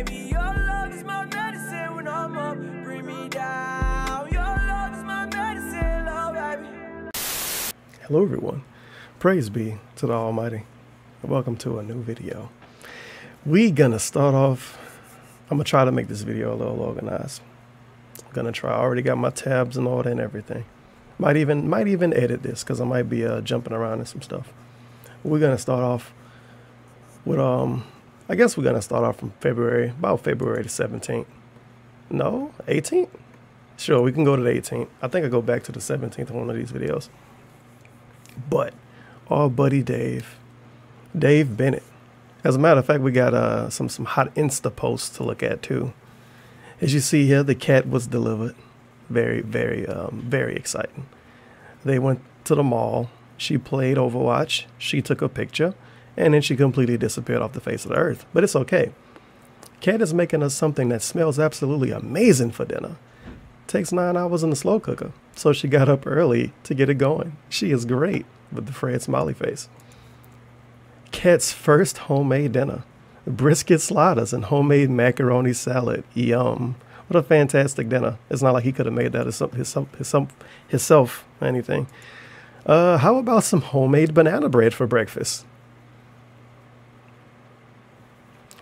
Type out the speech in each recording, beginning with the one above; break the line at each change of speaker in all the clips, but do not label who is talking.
baby. Your love is my medicine when I'm up. Bring me down. Your love is my medicine, love, baby.
Hello everyone, praise be to the Almighty, and welcome to a new video. We gonna start off, I'm gonna try to make this video a little organized. I'm gonna try, I already got my tabs in order and everything. Might even edit this because I might be jumping around in some stuff. We're gonna start off with, I guess we're gonna start off from about February the 17th. No, 18th? Sure, we can go to the 18th. I think I go back to the 17th on one of these videos. But our buddy Dave Bennett. As a matter of fact, we got some hot Insta posts to look at too. As you see here, the cat was delivered. Very exciting. They went to the mall. She played Overwatch. She took a picture, and then she completely disappeared off the face of the earth. But it's okay. Cat is making us something that smells absolutely amazing for dinner. Takes 9 hours in the slow cooker, so she got up early to get it going. She is great with the Fred smiley face. Cat's first homemade dinner. Brisket sliders and homemade macaroni salad. Yum. What a fantastic dinner. It's not like he could have made that himself or anything. How about some homemade banana bread for breakfast?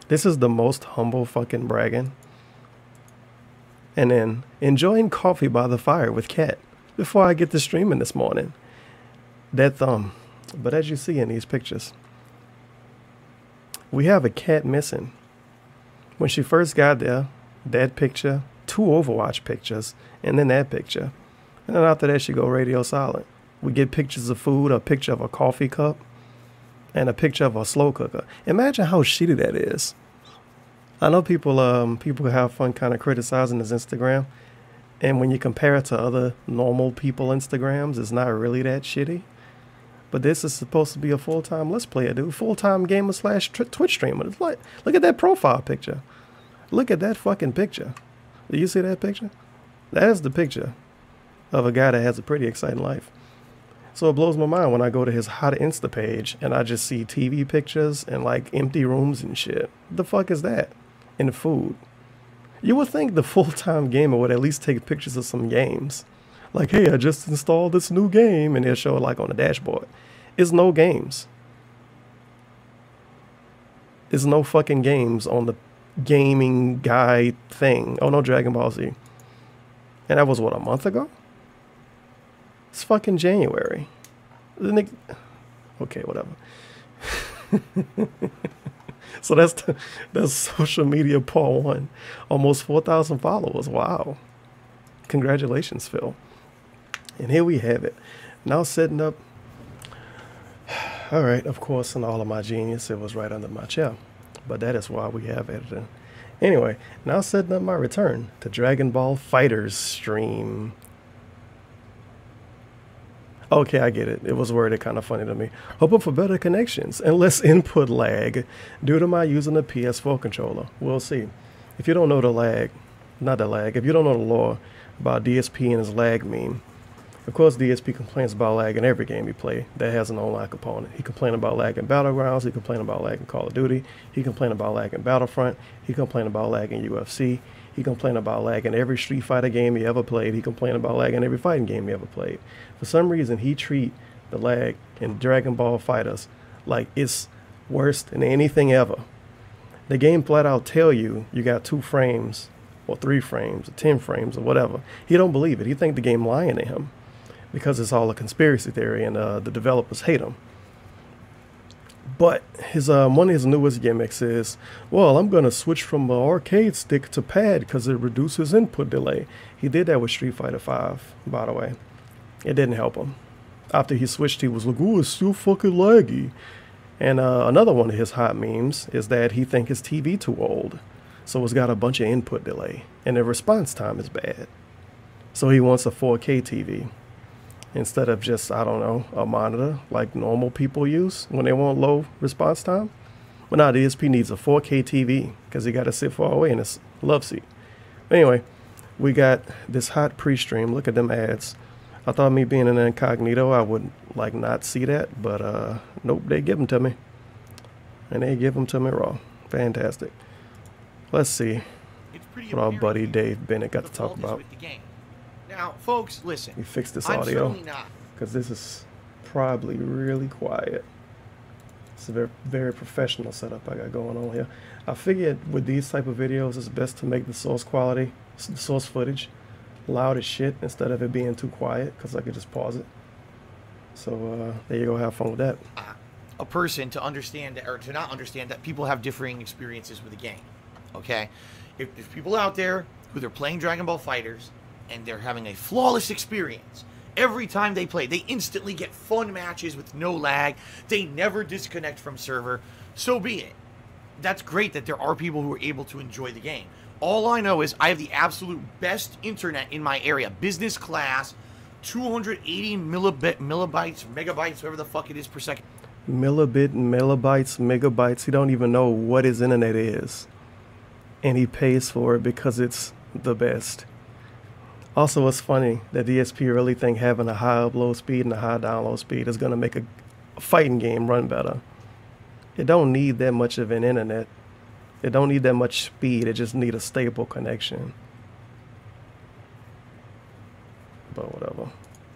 This is the most humble fucking bragging. And then enjoying coffee by the fire with Cat before I get to streaming this morning. That thumb. But as you see in these pictures, we have a cat missing. When she first got there, that picture, 2 Overwatch pictures, and then that picture. And then after that, she go radio silent. We get pictures of food, a picture of a coffee cup, and a picture of a slow cooker. Imagine how shitty that is. I know people have fun kind of criticizing his Instagram, and when you compare it to other normal people Instagrams, it's not really that shitty. But this is supposed to be a full-time Let's Player, dude. Full-time gamer / Twitch streamer. It's like, look at that profile picture. Look at that fucking picture. Do you see that picture? That is the picture of a guy that has a pretty exciting life. So it blows my mind when I go to his hot Insta page and I just see TV pictures and like empty rooms and shit. What the fuck is that? And food. You would think the full-time gamer would at least take pictures of some games. Like, hey, I just installed this new game, and they'll show it like on the dashboard. It's no games. There's no fucking games on the gaming guy thing. Oh, no Dragon Ball Z. And that was, what, a month ago? It's fucking January. Okay, whatever. So that's social media part 1. Almost 4,000 followers. Wow. Congratulations, Phil. And here we have it. Now setting up. All right, of course, in all of my genius, it was right under my chair. But that is why we have editing. Anyway, now setting up my return to Dragon Ball FighterZ stream. Okay, I get it. It was worded kind of funny to me. Hoping for better connections and less input lag due to my using a PS4 controller. We'll see. If you don't know the lag, not the lag, if you don't know the lore about DSP and his lag meme, of course DSP complains about lag in every game he play that has an online component. He complained about lag in Battlegrounds, he complained about lag in Call of Duty, he complained about lag in Battlefront, he complained about lag in UFC, he complained about lag in every Street Fighter game he ever played, he complained about lag in every fighting game he ever played. For some reason, he treat the lag in Dragon Ball FighterZ like it's worse than anything ever. The game flat out tell you got 2 frames, or 3 frames, or 10 frames, or whatever. He don't believe it. He think the game lying to him because it's all a conspiracy theory and the developers hate him. But his one of his newest gimmicks is, well, I'm going to switch from the arcade stick to pad because it reduces input delay. He did that with Street Fighter V, by the way. It didn't help him. After he switched, he was like, oh, it's still fucking laggy. And another one of his hot memes is that he think his TV too old. So it's got a bunch of input delay. And the response time is bad. So he wants a 4K TV. Instead of just, I don't know, a monitor like normal people use when they want low response time. But now the DSP needs a 4K TV because he got to sit far away in his love seat. Anyway, we got this hot pre-stream. Look at them ads. I thought me being an incognito, I would like not see that, but nope, they give them to me. And they give them to me raw. Fantastic. Let's see
It's pretty
what our
apparent
buddy
here
Dave Bennett got
the
to talk
fault is
about.
with the game. Now, folks, listen.
We fixed this
I'm
audio
certainly not.
because this is probably really quiet. It's a very, very professional setup I got going on here. I figured with these type of videos, it's best to make the source quality, the source footage, loud as shit instead of it being too quiet, because I could just pause it. So there you go. Have fun with that.
A person to understand or to not understand that people have differing experiences with the game. Okay, if there's people out there who they're playing Dragon Ball Fighters and they're having a flawless experience every time they play, they instantly get fun matches with no lag, they never disconnect from server, so be it. That's great that there are people who are able to enjoy the game. All I know is I have the absolute best internet in my area, business class, 280 millibytes, megabytes, whatever the fuck it is per second.
Millibit, millibytes, megabytes. He don't even know what his internet is, and he pays for it because it's the best. Also, it's funny that DSP really think having a high upload speed and a high download speed is gonna make a fighting game run better. It don't need that much of an internet. It don't need that much speed. It just need a stable connection. But whatever.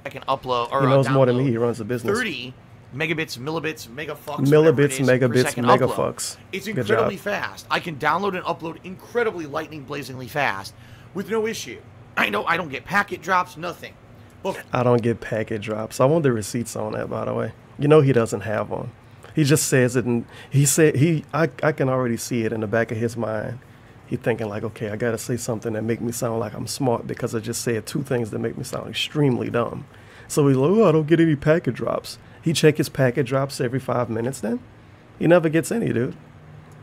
I can upload or
He knows more than
download
me. He runs a business.
30 megabits, millibits, megafucks,
Millibits,
whatever it is, per
megabits,
second
megafucks.
upload. It's
Good
incredibly
job.
fast. I can download and upload incredibly lightning blazingly fast with no issue. I know I don't get packet drops, nothing. But
I don't get packet drops. I want the receipts on that, by the way. You know he doesn't have one. He just says it, and he said I can already see it in the back of his mind. He thinking like, okay, I gotta say something that make me sound like I'm smart because I just said two things that make me sound extremely dumb. So he's like, oh, I don't get any packet drops. He check his packet drops every 5 minutes. Then he never gets any, dude.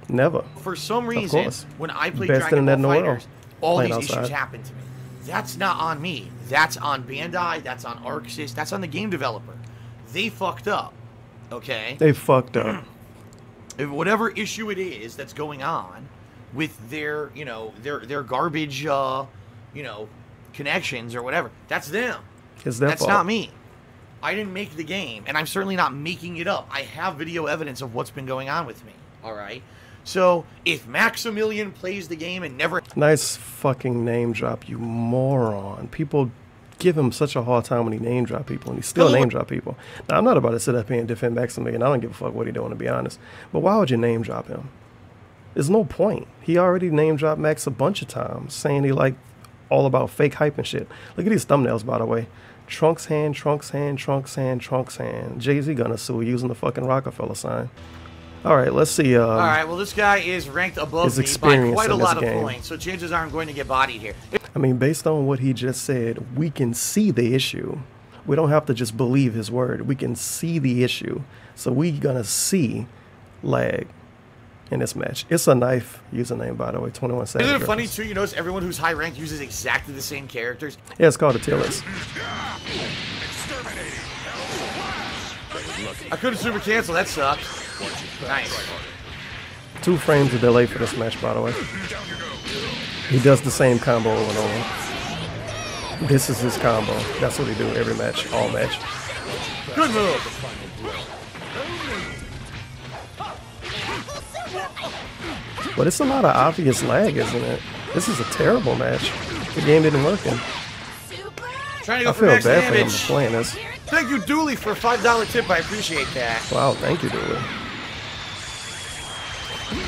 Never.
for some
Of
reason,
course.
when I play
Best
Dragon
internet
Ball
in the world.
Fighters, all
Playing
these issues
outside.
happen to me. That's not on me. That's on Bandai. That's on Arxis. That's on the game developer. They fucked up. Okay.
They fucked up.
If whatever issue it is that's going on with their, you know, their garbage, you know, connections or whatever, that's them.
It's their
That's
fault.
not me. I didn't make the game, and I'm certainly not making it up. I have video evidence of what's been going on with me. All right. So if Maximilian plays the game and never
Nice fucking name drop, you moron. People give him such a hard time when he name drop people, and he still name drop people. Now, I'm not about to sit up here and defend Maximilian. I don't give a fuck what he's doing, to be honest. But why would you name drop him? There's no point. He already name dropped Max a bunch of times, saying he like all about fake hype and shit. Look at these thumbnails, by the way. Trunks hand, Trunks hand, Trunks hand, Trunks hand. Jay-Z gonna sue using the fucking Rockefeller sign. All right, let's see.
All right, well, this guy is ranked above
his
me by
experience
quite a
in this
lot of
game.
points, so chances are I'm going to get bodied here.
I mean, based on what he just said, we can see the issue. We don't have to just believe his word. We can see the issue. So we gonna see lag in this match. It's a knife username, by the way, 21 seconds.
Isn't it funny, too? You notice everyone who's high ranked uses exactly the same characters?
Yeah, it's called a tier list.
I couldn't super cancel. That sucks. Nice.
2 frames of delay for this match, by the way. He does the same combo over and over. This is his combo. That's what he do every match, all match.
Good move.
But it's a lot of obvious lag, isn't it? This is a terrible match. The game didn't work in.
Trying to go
I
for
feel
max
bad for him
damage.
for playing this.
Thank you, Dooley, for a $5 tip. I appreciate that.
Wow, thank you, Dooley.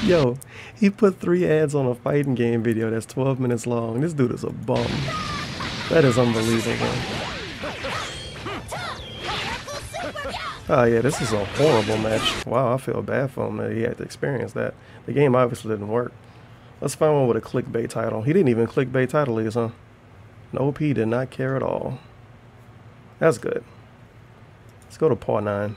Yo, he put 3 ads on a fighting game video that's 12 minutes long. This dude is a bum. That is unbelievable. Oh yeah, this is a horrible match. Wow, I feel bad for him that he had to experience that. The game obviously didn't work. Let's find one with a clickbait title. He didn't even clickbait title these, huh? Nope, he did not care at all. That's good. Let's go to Paw 9.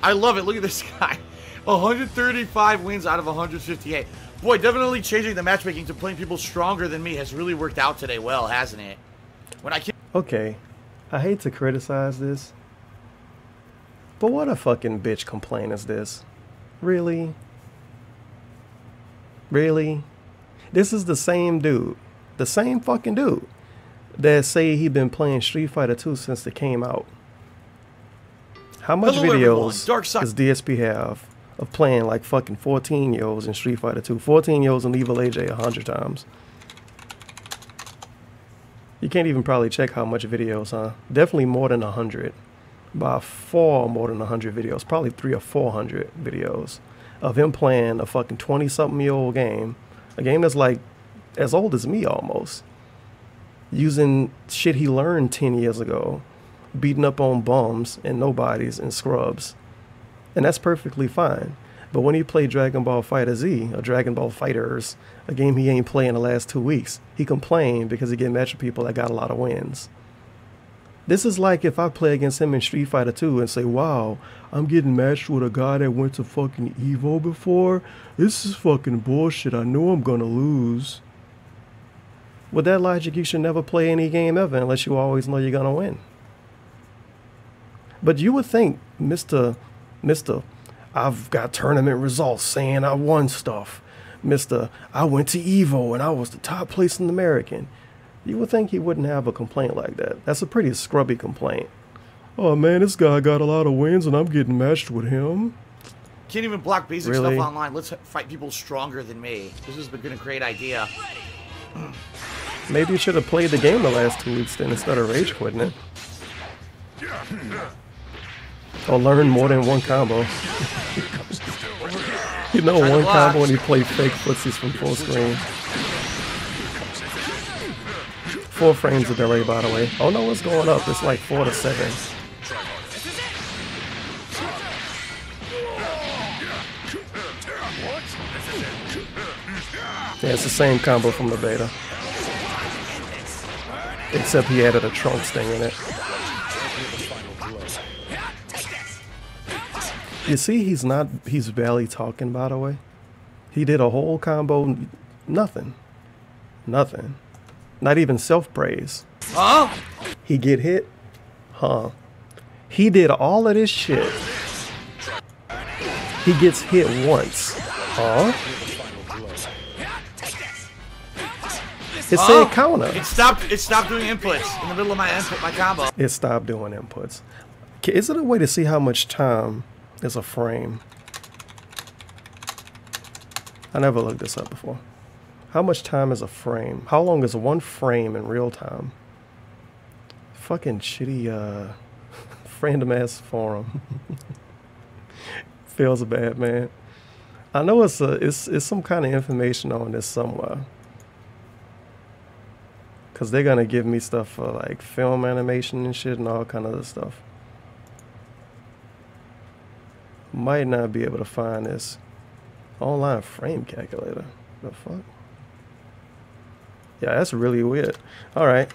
I love it. Look at this guy. 135 wins out of 158. Boy, definitely changing the matchmaking to playing people stronger than me has really worked out today well, hasn't it? When I can't...
Okay, I hate to criticize this, but what a fucking bitch complaint is this? Really? Really? This is the same dude, the same fucking dude that say he been playing Street Fighter 2 since it came out. How much
Hello, everyone.
videos
Dark Side.
does DSP have of playing like fucking 14-year-olds in Street Fighter 2. 14-year-olds in Evil AJ 100 times. You can't even probably check how much videos, huh? Definitely more than 100. By far more than 100 videos. Probably 300 or 400 videos of him playing a fucking 20-something-year-old game. A game that's like as old as me almost. Using shit he learned 10 years ago. Beating up on bums and nobodies and scrubs. And that's perfectly fine. But when he played Dragon Ball Fighter Z, or Dragon Ball Fighters, a game he ain't played in the last 2 weeks, he complained because he get matched with people that got a lot of wins. This is like if I play against him in Street Fighter 2 and say, wow, I'm getting matched with a guy that went to fucking Evo before. This is fucking bullshit. I know I'm gonna lose. With that logic, you should never play any game ever unless you always know you're gonna win. But you would think, Mr. I've got tournament results saying I won stuff. Mr. I went to Evo and I was the top placing American. You would think he wouldn't have a complaint like that. That's a pretty scrubby complaint. Oh man, this guy got a lot of wins and I'm getting matched with him.
Can't even block basic
Really?
stuff online. Let's fight people stronger than me. This has been a great idea.
Maybe you should have played the game the last 2 weeks then instead of rage quitting it. Or learn more than one combo. You know, one combo when you play fake footsies from full screen. 4 frames of delay, by the way. Oh no, it's going up. It's like 4 to 7. Yeah, it's the same combo from the beta. Except he added a trunks thing in it. You see, he's barely talking, by the way. He did a whole combo, nothing. Nothing. Not even self-praise.
Huh?
He get hit? Huh. He did all of this shit. He gets hit once. Huh? It said counter.
It stopped doing inputs in the middle of my combo.
It stopped doing inputs. Is it a way to see how much time is a frame? I never looked this up before. How much time is a frame? How long is one frame in real time? Fucking shitty random ass forum. Feels bad, man. I know it's some kind of information on this somewhere. Cause they're gonna give me stuff for like film animation and shit and all kind of other stuff. Might not be able to find this online frame calculator. The fuck? Yeah, that's really weird. All right,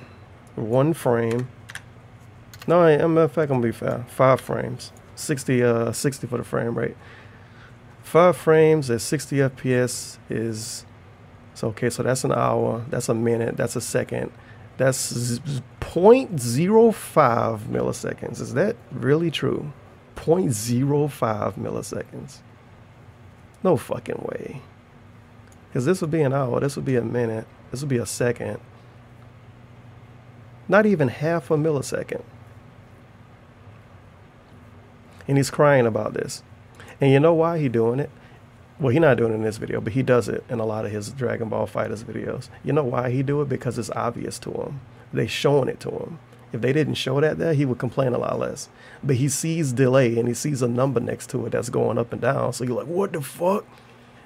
1 frame. No, as a matter of fact, I'm gonna be fair. 5 frames. 60 for the frame rate. 5 frames at 60 FPS is. So, okay, so that's an hour, that's a minute, that's a second, that's 0.05 milliseconds. Is that really true? 0.05 milliseconds. No fucking way. Because this would be an hour, this would be a minute, this would be a second. Not even half a millisecond. And he's crying about this. And you know why he's doing it? Well, he's not doing it in this video, but he does it in a lot of his Dragon Ball Fighters videos. You know why he do it? Because it's obvious to him. They showing it to him. If they didn't show that there, he would complain a lot less. But he sees delay and he sees a number next to it that's going up and down. So you're like, what the fuck?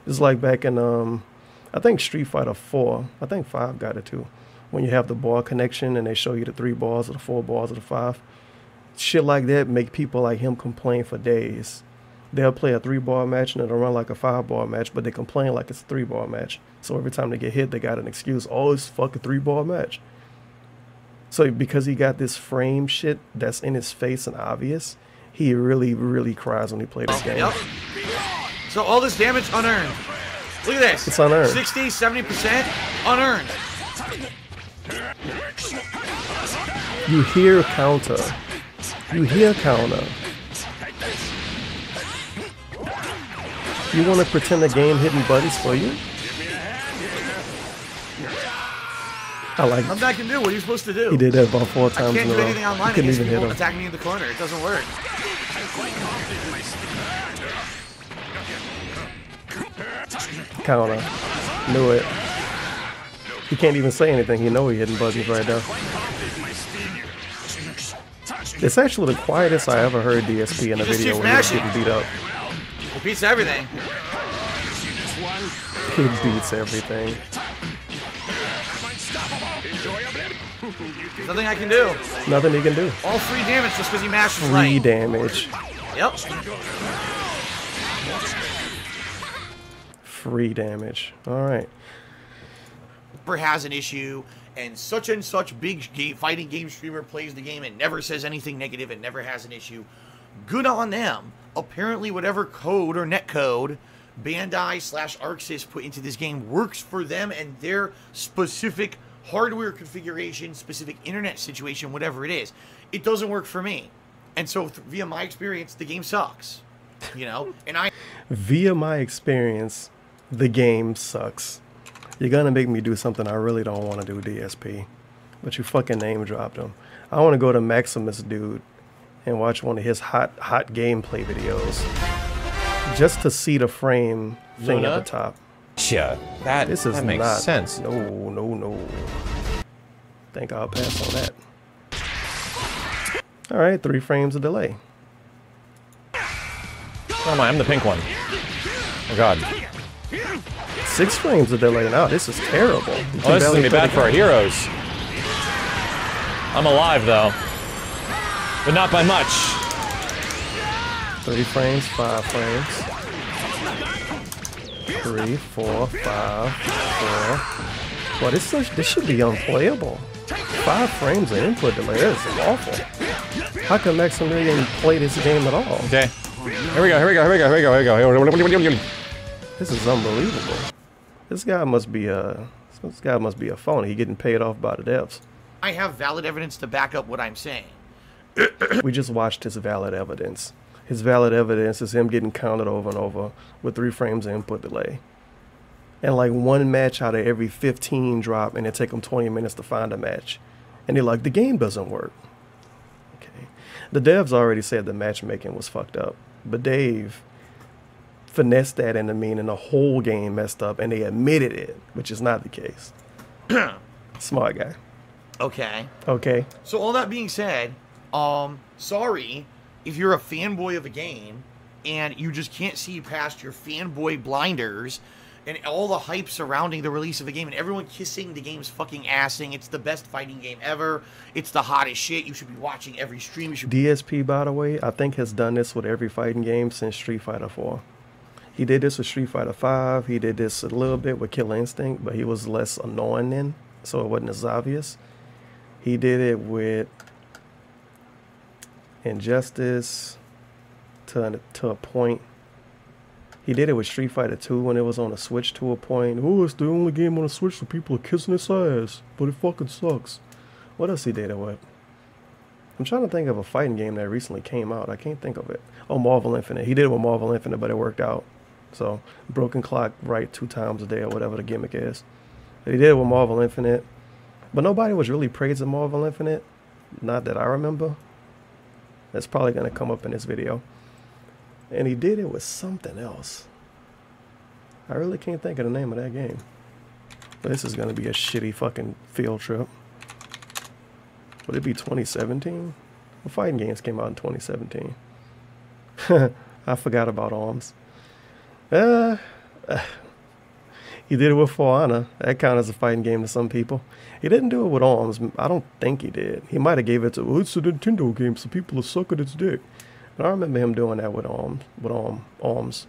It's like back in, I think Street Fighter 4. I think 5 got it too. When you have the ball connection and they show you the 3 balls or the 4 balls or the 5. Shit like that make people like him complain for days. They'll play a 3-ball match and it'll run like a 5-ball match, but they complain like it's a 3-ball match. So every time they get hit, they got an excuse. Oh, it's a fucking 3-ball match. So because he got this frame shit that's in his face and obvious, he really, really cries when he plays this game.
Yep. So all this damage unearned. Look at this.
It's unearned.
60, 70% unearned.
You hear counter. You hear counter. You want to pretend the game hitting buddies for you? I like it.
Nothing I can do. What are you supposed to do?
He did that about 4 times
I
in
can't
a
do
row.
anything online.
He couldn't
Against
even hit
people
him.
attack me in the corner. It doesn't work.
Counter. Knew it. He can't even say anything. He know he hitting buttons right now. It's actually the quietest I ever heard DSP in a video when he was getting beat up.
He beats everything.
He beats everything.
There's nothing I can do.
Nothing he can do.
All free damage just because he mashes
Free
right.
damage.
Yep.
Free damage. Alright.
Has an issue, and such big fighting game streamer plays the game and never says anything negative and never has an issue. Good on them. Apparently whatever code or netcode Bandai/Arxis put into this game works for them and their specific hardware configuration, specific internet situation, whatever it is. It doesn't work for me. And so via my experience, the game sucks. You know? And
via my experience, the game sucks. You're gonna make me do something I really don't want to do, DSP. But you fucking name dropped him. I want to go to Maximus Dude and watch one of his hot gameplay videos. Just to see the frame thing at the top.
Yeah, that makes
not,
sense.
No. Think I'll pass on that. Alright, 3 frames of delay.
Oh my, I'm the pink one. Oh god.
6 frames of delay now. This is terrible.
Oh, this is gonna be bad for our heroes. I'm alive though. But not by much.
30 frames, 5 frames. 3, 4, 5, 4. Well, this should be unplayable. 5 frames of input delay. This is awful. How can Maximilian play this game at all?
Okay. Here we go.
This is unbelievable. This guy must be a phony. He getting paid off by the devs.
I have valid evidence to back up what I'm saying.
We just watched his valid evidence. His valid evidence is him getting counted over and over with 3 frames of input delay. And like 1 match out of every 15 drop, and it take him 20 minutes to find a match. And they're like, the game doesn't work. Okay. The devs already said the matchmaking was fucked up. But Dave finessed that into meaning the whole game messed up, and they admitted it, which is not the case. Smart guy.
Okay.
Okay.
So all that being said, sorry if you're a fanboy of a game and you just can't see past your fanboy blinders and all the hype surrounding the release of a game and everyone kissing the game's fucking ass saying it's the best fighting game ever, it's the hottest shit, you should be watching every stream. You should
DSP, by the way, I think has done this with every fighting game since Street Fighter 4. He did this with Street Fighter 5. He did this a little bit with Killer Instinct, but he was less annoying then, so it wasn't as obvious. He did it with Injustice to a point. He did it with Street Fighter 2 when it was on a Switch to a point. Oh, it's the only game on a Switch so people are kissing its ass, but it fucking sucks. What else he did it with? I'm trying to think of a fighting game that recently came out. I can't think of it. Oh, Marvel Infinite. He did it with Marvel Infinite, but it worked out. So, broken clock right 2 times a day or whatever the gimmick is. But he did it with Marvel Infinite. But nobody was really praising Marvel Infinite. Not that I remember. That's probably going to come up in this video. And he did it with something else. I really can't think of the name of that game. But this is going to be a shitty fucking field trip. Would it be 2017? The fighting games came out in 2017. I forgot about ARMS. He did it with For Honor. That counts as a fighting game to some people. He didn't do it with ARMS. I don't think he did. He might have gave it to, oh, it's a Nintendo game, so people are sucking its dick. But I remember him doing that with ARMS.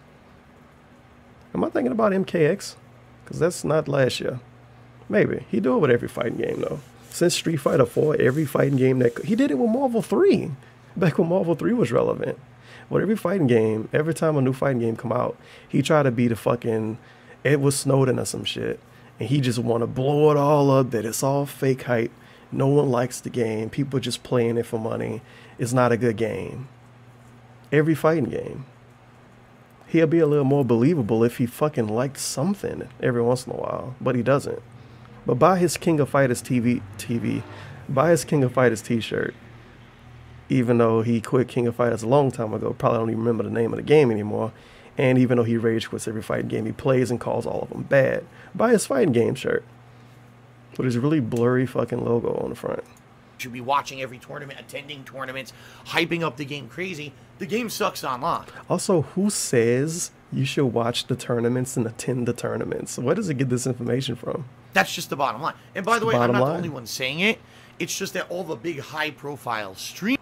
Am I thinking about MKX? Because that's not last year. Maybe. He do it with every fighting game, though. Since Street Fighter 4, every fighting game that... He did it with Marvel 3. Back when Marvel 3 was relevant. With every fighting game, every time a new fighting game come out, he tried to be the fucking Edward Snowden or some shit. And he just want to blow it all up, that it's all fake hype. No one likes the game. People just playing it for money. It's not a good game. Every fighting game. He'll be a little more believable if he fucking liked something every once in a while. But he doesn't. But buy his King of Fighters buy his King of Fighters t-shirt. Even though he quit King of Fighters a long time ago, probably don't even remember the name of the game anymore. And even though he rage quits every fighting game he plays and calls all of them bad, buy his fighting game shirt with his really blurry fucking logo on the front.
Should be watching every tournament, attending tournaments, hyping up the game crazy. The game sucks online.
Also, who says you should watch the tournaments and attend the tournaments? Where does it get this information from?
That's just the bottom line. And by the way, I'm not
Bottom line.
the only one saying it. It's just that all the big high-profile stream.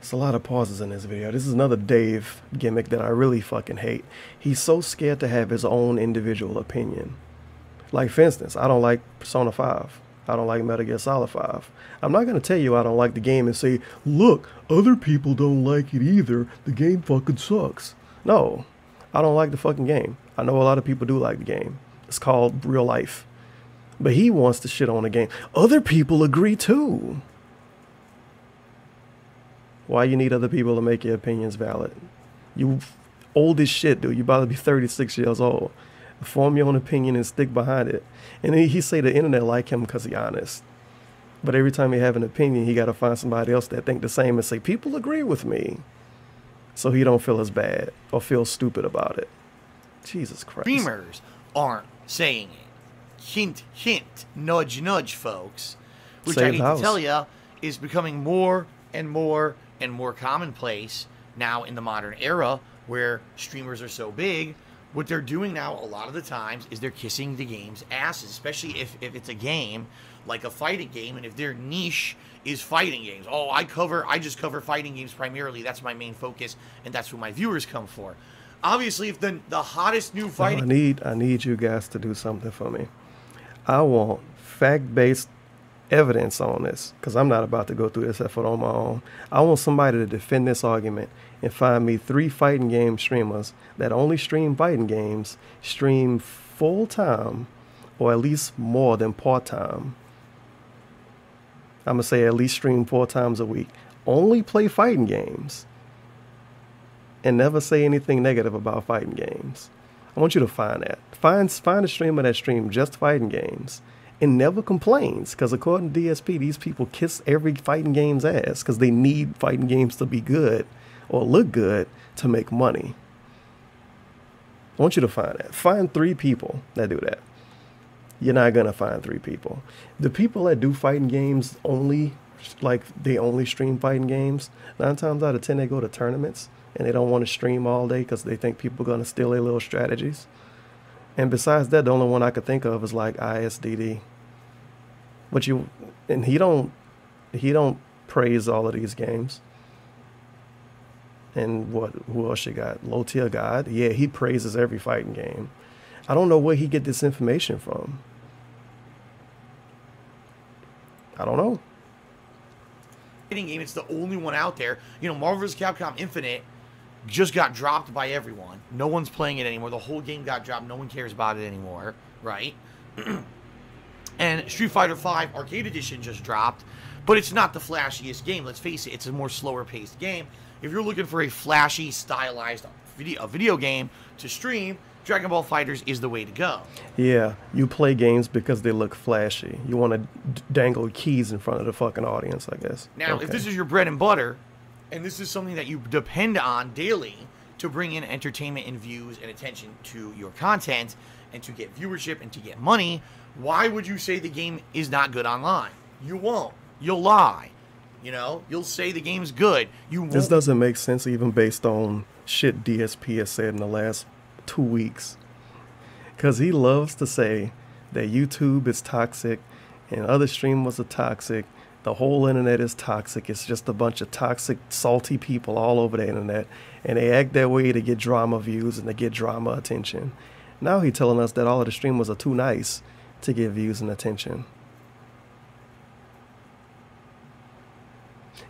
There's a lot of pauses in this video. This is another Dave gimmick that I really fucking hate. He's so scared to have his own individual opinion. Like, for instance, I don't like Persona 5. I don't like Metal Gear Solid 5. I'm not going to tell you I don't like the game and say, look, other people don't like it either. The game fucking sucks. No, I don't like the fucking game. I know a lot of people do like the game. It's called real life. But he wants to shit on the game. Other people agree too. Why you need other people to make your opinions valid? You old as shit, dude. You about to be 36 years old. Form your own opinion and stick behind it. And he say the internet like him because he's honest. But every time he have an opinion, he got to find somebody else that think the same and say, people agree with me. So he don't feel as bad or feel stupid about it. Jesus Christ.
Streamers aren't saying it. Hint, hint, nudge, nudge, folks. Which I
Save
need
the
to
house.
tell you is becoming more and more and more commonplace now in the modern era where streamers are so big. What they're doing now a lot of the times is they're kissing the game's asses, especially if it's a game like a fighting game, and if their niche is fighting games. Oh, I just cover fighting games primarily. That's my main focus, and that's what my viewers come for. Obviously, if the hottest new fighting...
I need you guys to do something for me. I want fact-based evidence on this, because I'm not about to go through this effort on my own. I want somebody to defend this argument and find me 3 fighting game streamers that only stream fighting games, stream full-time, or at least more than part-time. I'm going to say at least stream 4 times a week. Only play fighting games. And never say anything negative about fighting games. I want you to find that. Find a streamer that streams just fighting games and never complains, because according to DSP, these people kiss every fighting game's ass because they need fighting games to be good or look good to make money. I want you to find that. Find 3 people that do that. You're not going to find 3 people. The people that do fighting games only, like they only stream fighting games, 9 times out of 10 they go to tournaments and they don't want to stream all day because they think people are going to steal their little strategies. And besides that, the only one I could think of is like ISDD. But he don't praise all of these games. And who else you got? Low Tier God. Yeah, he praises every fighting game. I don't know where he get this information from. I don't know.
Fighting game, it's the only one out there. You know, Marvel vs. Capcom Infinite just got dropped by everyone. No one's playing it anymore. The whole game got dropped. No one cares about it anymore, right? And Street Fighter V Arcade Edition just dropped, but it's not the flashiest game. Let's face it, it's a more slower-paced game. If you're looking for a flashy, stylized video game to stream, Dragon Ball FighterZ is the way to go.
Yeah, you play games because they look flashy. You want to dangle keys in front of the fucking audience, I guess.
Now,
Okay.
if this is your bread and butter, and this is something that you depend on daily to bring in entertainment and views and attention to your content and to get viewership and to get money, why would you say the game is not good online? You won't. You'll lie. You know, you'll say the game's good. You won't.
This doesn't make sense even based on shit DSP has said in the last 2 weeks. Because he loves to say that YouTube is toxic and other streamers are toxic. The whole internet is toxic. It's just a bunch of toxic, salty people all over the internet. And they act that way to get drama views and to get drama attention. Now he's telling us that all of the streamers are too nice to get views and attention.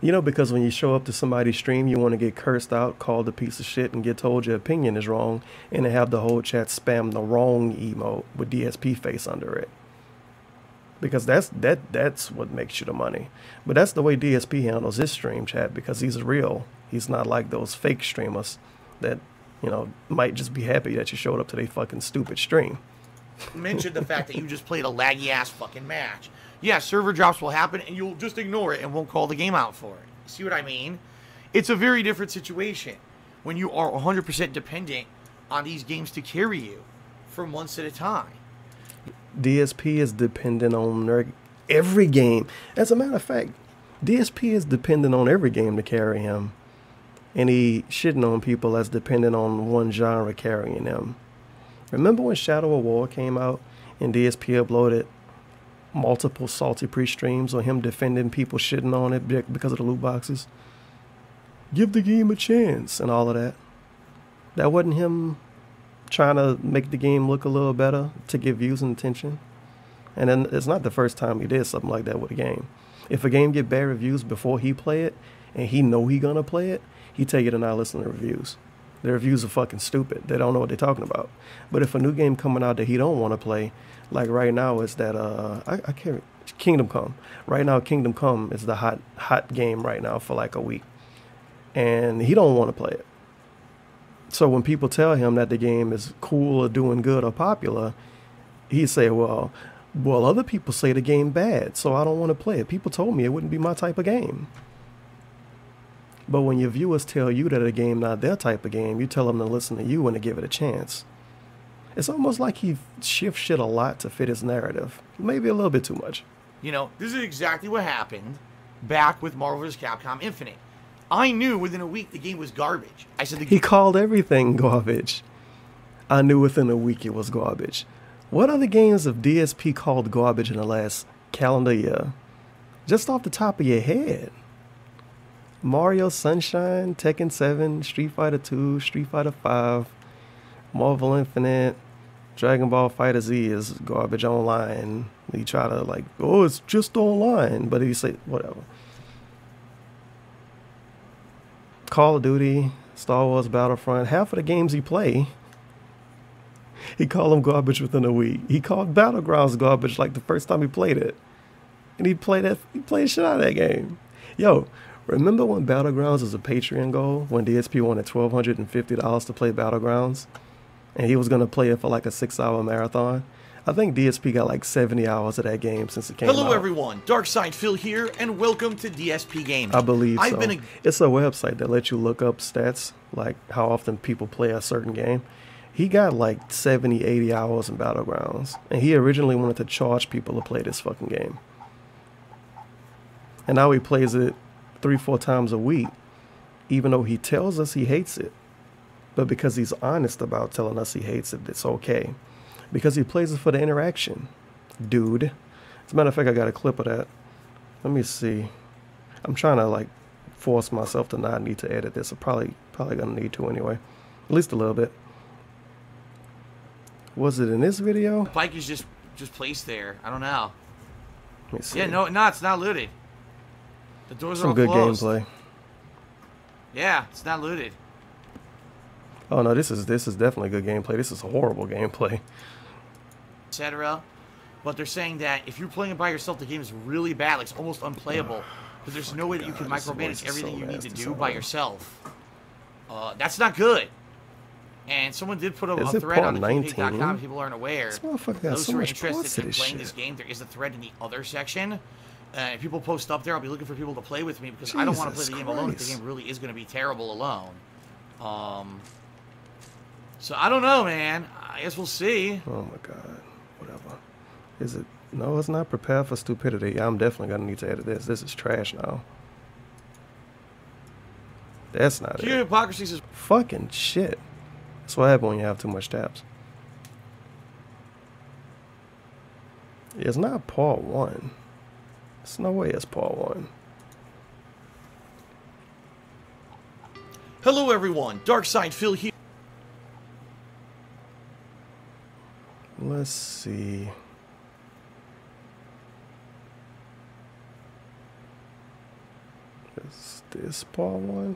You know, because when you show up to somebody's stream, you want to get cursed out, called a piece of shit, and get told your opinion is wrong, and they have the whole chat spam the wrong emote with DSP face under it. Because that's what makes you the money. But that's the way DSP handles his stream chat, because he's real. He's not like those fake streamers that, you know, might just be happy that you showed up to their fucking stupid stream.
Mention the fact that you just played a laggy ass fucking match. Yeah, server drops will happen and you'll just ignore it and won't call the game out for it. See what I mean? It's a very different situation when you are 100% dependent on these games to carry you for months at a time.
DSP is dependent on every game. As a matter of fact, DSP is dependent on every game to carry him. And he shitting on people that's dependent on one genre carrying them. Remember when Shadow of War came out and DSP uploaded multiple salty pre-streams on him defending people shitting on it because of the loot boxes? Give the game a chance and all of that. That wasn't him trying to make the game look a little better to get views and attention. And then it's not the first time he did something like that with a game. If a game get bad reviews before he play it and he know he gonna play it, he take it and not listen to reviews. The reviews are fucking stupid. They don't know what they're talking about. But if a new game coming out that he don't want to play, like right now is that I can't, Kingdom Come. Right now Kingdom Come is the hot game right now for like a week. And he don't want to play it. So when people tell him that the game is cool or doing good or popular, he say, well, other people say the game bad, so I don't want to play it. People told me it wouldn't be my type of game. But when your viewers tell you that a game not their type of game, you tell them to listen to you and to give it a chance. It's almost like he shifts shit a lot to fit his narrative. Maybe a little bit too much.
You know, this is exactly what happened back with Marvel vs. Capcom Infinite. I knew within a week the game was garbage. I said
he called everything garbage. I knew within a week it was garbage. What other games have DSP called garbage in the last calendar year? Just off the top of your head. Mario Sunshine, Tekken 7, Street Fighter 2, Street Fighter 5, Marvel Infinite, Dragon Ball FighterZ is garbage online. You try to like, oh, it's just online. But if you say, whatever. Call of Duty, Star Wars Battlefront, half of the games he play, he called them garbage within a week. He called Battlegrounds garbage like the first time he played it. And he played shit out of that game. Yo, remember when Battlegrounds was a Patreon goal? When DSP wanted $1,250 to play Battlegrounds? And he was going to play it for like a 6-hour marathon? I think DSP got like 70 hours of that game since it came out.
Hello everyone, Darkside Phil here, and welcome to DSPGaming.
I believe so. It's a website that lets you look up stats, like how often people play a certain game. He got like 70, 80 hours in Battlegrounds. And he originally wanted to charge people to play this fucking game. And now he plays it 3-4 times a week, even though he tells us he hates it. But because he's honest about telling us he hates it, it's okay. Because he plays it for the interaction, dude. As a matter of fact, I got a clip of that. Let me see. I'm trying to like force myself to not need to edit this. I'm probably gonna need to anyway, at least a little bit. Was it in this video?
The bike is just placed there. I don't know.
Let me see.
Yeah, no, it's not looted. The doors are all
good
closed.
Gameplay.
Yeah, it's not looted.
Oh no, this is definitely good gameplay. This is horrible gameplay.
Etc. But they're saying that if you're playing it by yourself, the game is really bad. Like, it's almost unplayable. Because there's no way that you can micromanage everything you need to do by yourself. That's not good. And someone did put a thread on the PvP.com. People aren't aware. Those who are interested in playing this game, there is a thread in the other section. If people post up there, I'll be looking for people to play with me because I don't want to play the game alone. The game really is going to be terrible alone. So I don't know, man. I guess we'll see.
Oh my god. Whatever. Is it? No, it's not. Prepare for stupidity. I'm definitely going to need to edit this. This is trash now. That's not it.
Hypocrisy is
fucking shit. That's what happens when you have too much tabs. It's not part 1. There's no way it's part 1.
Hello everyone, Darkside Phil here.
Let's see. Is this part 1?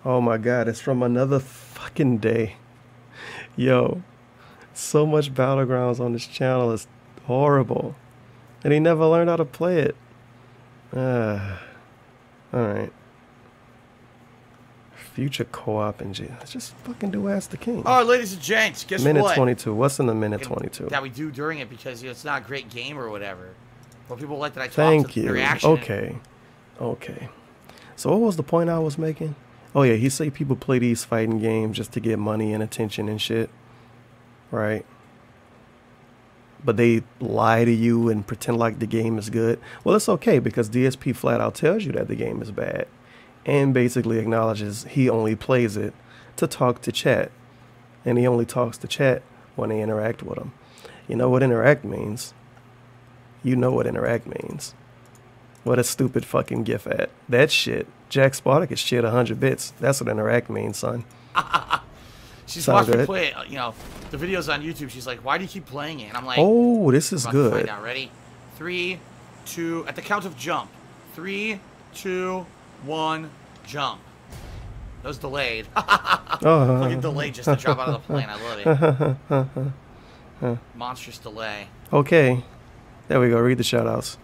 Oh my god, it's from another fucking day. Yo, so much Battlegrounds on this channel is horrible. And he never learned how to play it. Alright. Future co-op and just fucking do Ask the King.
Alright, ladies and gents, guess what?
Minute 22. What's in the minute 22?
That we do during it because it's not a great game or whatever. But people like that I talk
Thank
to
you.
the reaction.
Okay. So what was the point I was making? Oh yeah, he say people play these fighting games just to get money and attention and shit, right? But they lie to you and pretend like the game is good. Well, it's okay because DSP flat out tells you that the game is bad and basically acknowledges he only plays it to talk to chat. And he only talks to chat when they interact with him. You know what interact means? You know what interact means. What a stupid fucking gif at. That shit. Jack Spartacus shit 100 bits. That's what interact means, son.
She's
Sound
watched me
good?
play it, you know, the videos on YouTube. She's like, why do you keep playing it? And I'm like,
Oh, this is
I'm about to
good.
find out. Ready? 3, 2, at the count of jump. 3, 2, 1, jump. That was delayed. Fucking delayed just to drop out of the plane. I love it. Monstrous delay.
Okay. There we go. Read the shoutouts.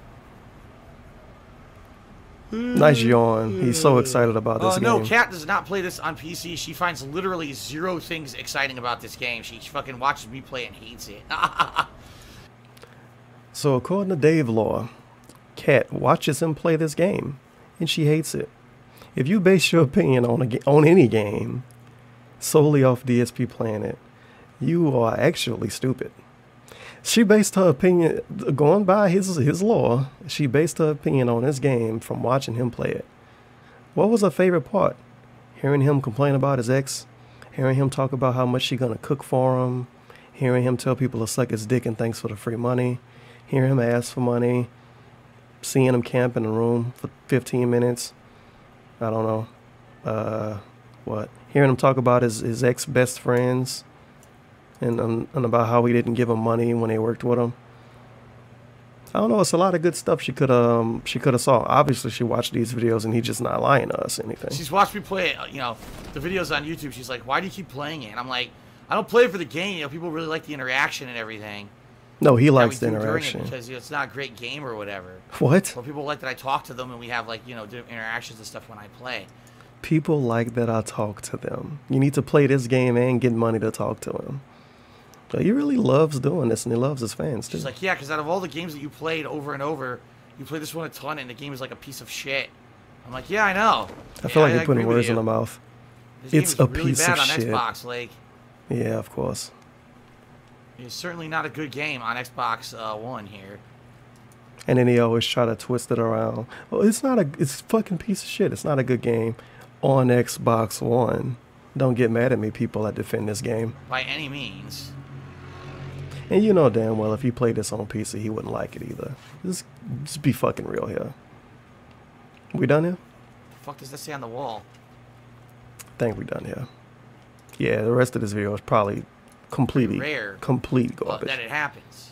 Nice yawn. He's so excited about this game.
No, Kat does not play this on PC. She finds literally 0 things exciting about this game. She fucking watches me play and hates it.
So according to Dave Law, Kat watches him play this game, and she hates it. If you base your opinion on any game solely off DSP playing it, you are actually stupid. She based her opinion, going by his law, she based her opinion on this game from watching him play it. What was her favorite part? Hearing him complain about his ex, hearing him talk about how much she's gonna cook for him, hearing him tell people to suck his dick and thanks for the free money, hearing him ask for money, seeing him camp in a room for 15 minutes. I don't know. What? Hearing him talk about his ex-best friends and about how he didn't give him money when they worked with him. I don't know. It's a lot of good stuff she could have saw. Obviously, she watched these videos and he's just not lying to us or anything.
She's watched me play it, you know, the videos on YouTube. She's like, why do you keep playing it? And I'm like, I don't play it for the game. You know, people really like the interaction and everything.
No, he
Yeah,
likes
we
the
do during
interaction.
it because you know, it's not a great game or whatever.
What?
But people like that I talk to them and we have like, you know, different interactions and stuff when I play.
People like that I talk to them. You need to play this game and get money to talk to him. So he really loves doing this, and he loves his fans too.
She's like, yeah, because out of all the games that you played over and over, you played this one a ton, and the game is like a piece of shit. I'm like, yeah, I know.
I feel like
I
you're putting
agree with
words in
you.
my mouth.
This game
It's
is
a
really
piece
bad
of
on
shit.
Xbox. Like,
Yeah, of course.
it's certainly not a good game on Xbox One here.
And then he always try to twist it around. Well, it's a fucking piece of shit. It's not a good game on Xbox One. Don't get mad at me, people that defend this game.
By any means.
And you know damn well if he played this on PC, he wouldn't like it either. Just be fucking real here. We done here?
The fuck does that say on the wall?
I think we done here. Yeah, the rest of this video is probably completely
Rare.
complete
But
garbage.
that it happens.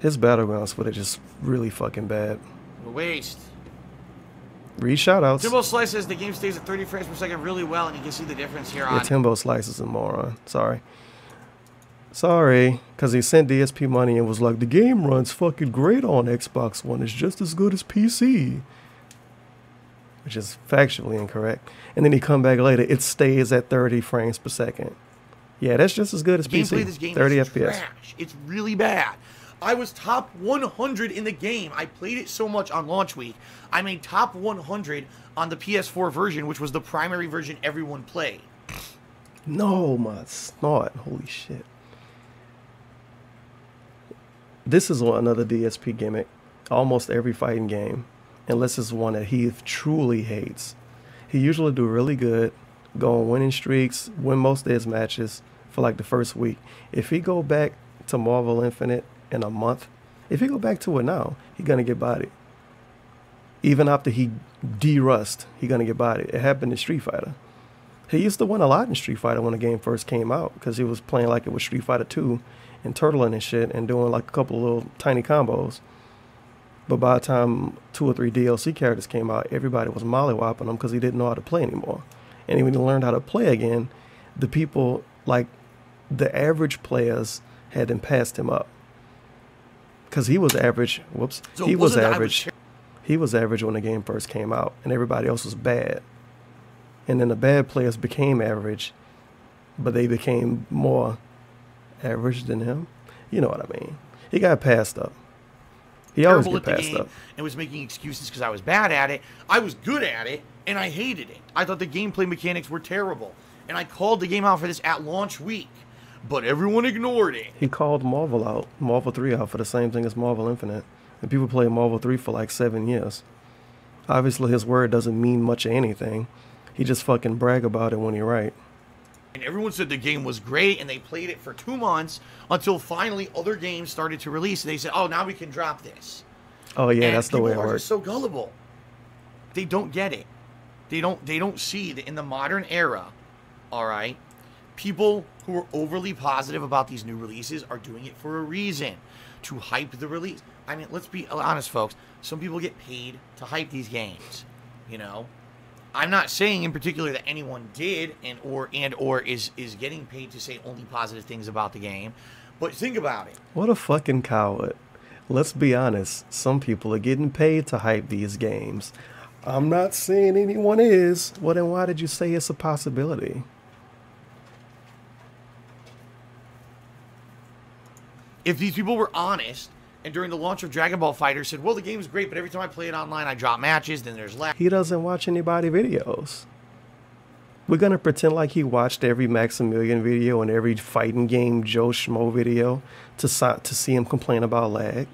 His battlegrounds footage is really fucking bad.
A waste.
Read shoutouts.
Timbo Slice says the game stays at 30 frames per second really well, and you can see the difference here on
Yeah, Timbo Slice is a moron. Sorry, because he sent DSP money and was like, the game runs fucking great on Xbox One. It's just as good as PC. Which is factually incorrect. And then he come back later, it stays at 30 frames per second. Yeah, that's just as good as
the gameplay
PC.
of this game
30
is
FPS.
trash. It's really bad. I was top 100 in the game. I played it so much on launch week. I made top 100 on the PS4 version, which was the primary version everyone played.
No, my snort. Holy shit. This is another DSP gimmick. Almost every fighting game, unless it's one that he truly hates. He usually do really good, go on winning streaks, win most of his matches for like the first week. If he go back to Marvel Infinite in a month, if he go back to it now, he gonna get bodied. Even after he de-rust, he gonna get bodied. It happened in Street Fighter. He used to win a lot in Street Fighter when the game first came out because he was playing like it was Street Fighter 2 and turtling and shit and doing like a couple of little tiny combos. But by the time 2 or 3 DLC characters came out, everybody was mollywopping him because he didn't know how to play anymore. And when he learned how to play again, the people, like the average players, had then passed him up. Because he was average. Whoops.
So
He
it
was
wasn't that I
average. He was average when the game first came out, and everybody else was bad. And then the bad players became average, but they became more average than him. You know what I mean? He got passed up. He always
terrible
get
at the
passed
game
up.
and was making excuses because I was bad at it. I was good at it, And I hated it. I thought the gameplay mechanics were terrible. And I called the game out for this at launch week. But everyone ignored it.
He called Marvel 3 out for the same thing as Marvel Infinite. And people play Marvel 3 for like 7 years. Obviously his word doesn't mean much of anything. He just fucking brag about it when he right.
And everyone said the game was great, and they played it for 2 months until finally other games started to release. And they said, "Oh, now we can drop this."
Oh yeah,
and
that's the way it
people are
works.
just so gullible. They don't get it. They don't see that in the modern era, all right, people who are overly positive about these new releases are doing it for a reason, to hype the release. I mean, let's be honest, folks. Some people get paid to hype these games, you know. I'm not saying in particular that anyone did and or is getting paid to say only positive things about the game, but think about it.
What a fucking coward. Let's be honest. Some people are getting paid to hype these games. I'm not saying anyone is. Well, then why did you say it's a possibility?
If these people were honest, and during the launch of Dragon Ball FighterZ said, well, the game's great, but every time I play it online, I drop matches, then there's lag.
He doesn't watch anybody videos. We're going to pretend like he watched every Maximilian video and every fighting game Joe Schmo video to see him complain about lag.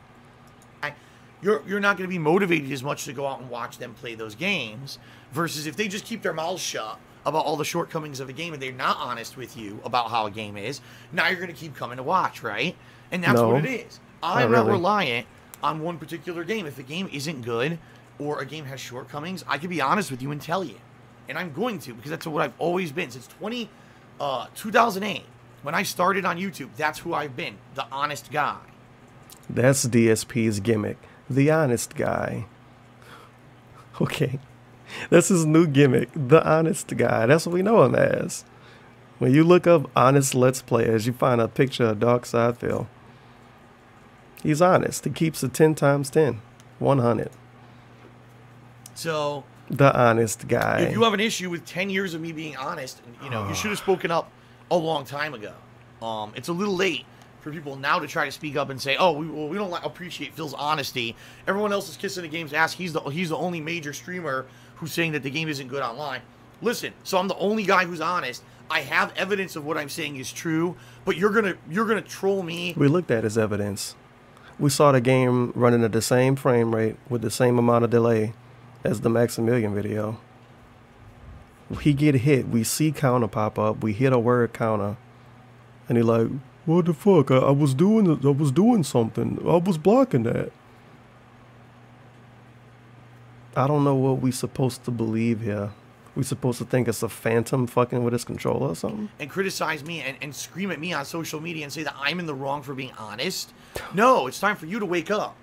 You're not going to be motivated as much to go out and watch them play those games, versus if they just keep their mouths shut about all the shortcomings of a game and they're not honest with you about how a game is, now you're going to keep coming to watch, right? And that's what it is. I'm not reliant on one particular game. If a game isn't good or a game has shortcomings, I can be honest with you and tell you. And I'm going to, because that's what I've always been. Since 2008, when I started on YouTube, that's who I've been, the honest guy.
That's DSP's gimmick, the honest guy. Okay, that's his new gimmick, the honest guy. That's what we know him as. When you look up honest Let's Players, you find a picture of Darkside Phil. He's honest. He keeps it 10 times 10. 100.
So,
the honest guy.
If you have an issue with 10 years of me being honest, you know, you should have spoken up a long time ago. It's a little late for people now to try to speak up and say, oh, we don't appreciate Phil's honesty. Everyone else is kissing the game's ass. He's the only major streamer who's saying that the game isn't good online. Listen, so I'm the only guy who's honest. I have evidence of what I'm saying is true, but you're gonna troll me.
We looked at his evidence. We saw the game running at the same frame rate with the same amount of delay as the Maximilian video. He get hit. We see counter pop up. We hit a word counter, and he like, what the fuck? I was doing something. I was blocking that. I don't know what we supposed to believe here. We supposed to think it's a phantom fucking with his controller or something?
And criticize me and scream at me on social media and say that I'm in the wrong for being honest? No, it's time for you to wake up.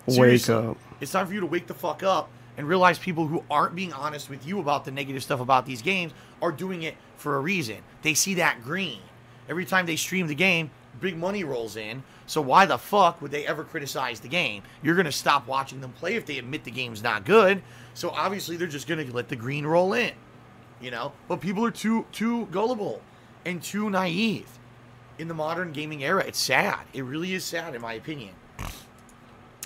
Seriously.
Wake up.
It's time for you to wake the fuck up and realize people who aren't being honest with you about the negative stuff about these games are doing it for a reason. They see that green. Every time they stream the game, big money rolls in. So why the fuck would they ever criticize the game? You're going to stop watching them play if they admit the game's not good. So obviously they're just going to let the green roll in. You know, but people are too gullible and too naive in the modern gaming era. It's sad. It really is sad, in my opinion.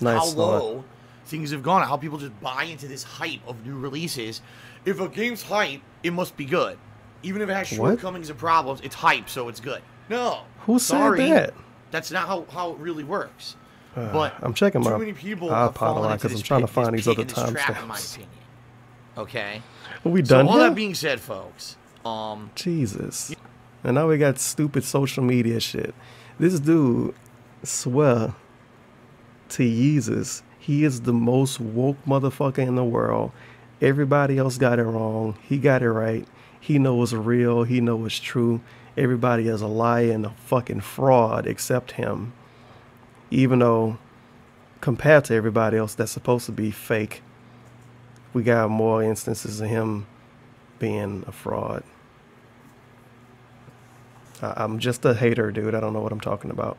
Nice.
How low things have gone. How people just buy into this hype of new releases. If a game's hype, it must be good. Even if it has shortcomings and problems, it's hype, so it's good. No.
Who said that?
That's not how it really works. But
I'm checking
too
my
many people
iPod because I'm trying to find these other timestamps.
In my opinion. Okay.
Are we done
all
here?
that being said, folks,
Jesus. And now we got stupid social media shit. This dude swear to Jesus, he is the most woke motherfucker in the world. Everybody else got it wrong. He got it right. He knows it's real. He knows it's true. Everybody is a liar and a fucking fraud except him. Even though compared to everybody else that's supposed to be fake, we got more instances of him being a fraud. I'm just a hater, dude. I don't know what I'm talking about.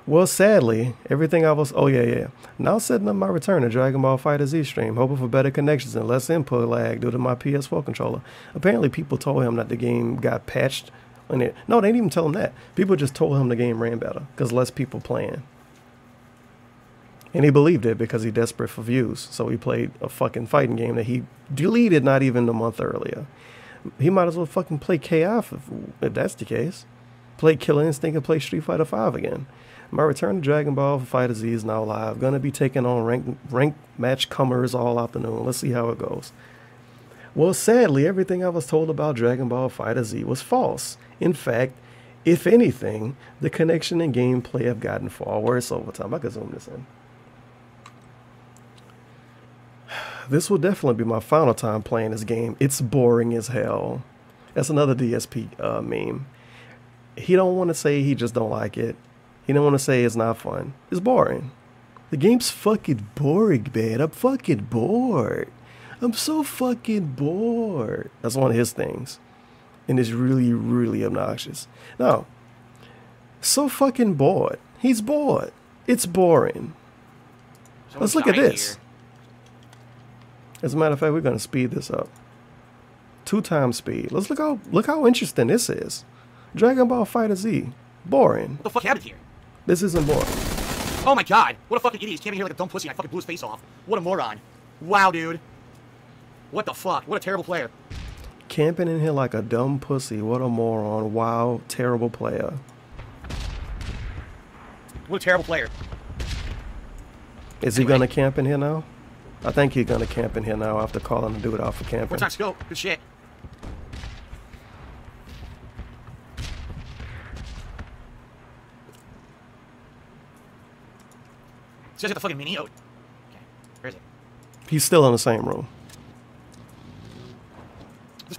Well, sadly, everything I was... Oh, yeah. Now setting up my return to Dragon Ball FighterZ stream, hoping for better connections and less input lag due to my PS4 controller. Apparently, people told him that the game got patched. No, they didn't even tell him that. People just told him the game ran better because less people playing. And he believed it because he's desperate for views. So he played a fucking fighting game that he deleted not even a month earlier. He might as well fucking play KI if that's the case. Play Killer Instinct and play Street Fighter V again. My return to Dragon Ball Fighter Z is now live. Gonna be taking on ranked match comers all afternoon. Let's see how it goes. Well, sadly, everything I was told about Dragon Ball Fighter Z was false. In fact, if anything, the connection and gameplay have gotten far worse over time. I can zoom this in. This will definitely be my final time playing this game. It's boring as hell. That's another DSP meme. He don't want to say he just don't like it. He don't want to say it's not fun. It's boring. The game's fucking boring, man. I'm fucking bored. I'm so fucking bored. That's one of his things. And it's really, really obnoxious. No. So fucking bored. He's bored. It's boring. Let's look at this. Here. As a matter of fact, we're going to speed this up. 2 times speed. Let's look how interesting this is. Dragon Ball Fighter Z. Boring.
What the fuck happened here?
This isn't boring.
Oh my god. What a fucking idiot. He's camping here like a dumb pussy and I fucking blew his face off. What a moron. Wow, dude. What the fuck? What a terrible player.
Camping in here like a dumb pussy. What a moron. Wow, terrible player.
What a terrible player.
Is he going to camp in here now? I think he's going to camp in here now after calling the dude out for camping.
What's our scope? Good shit. It says at the fucking mini. Oh. Okay. Where is it?
He's still in the same room.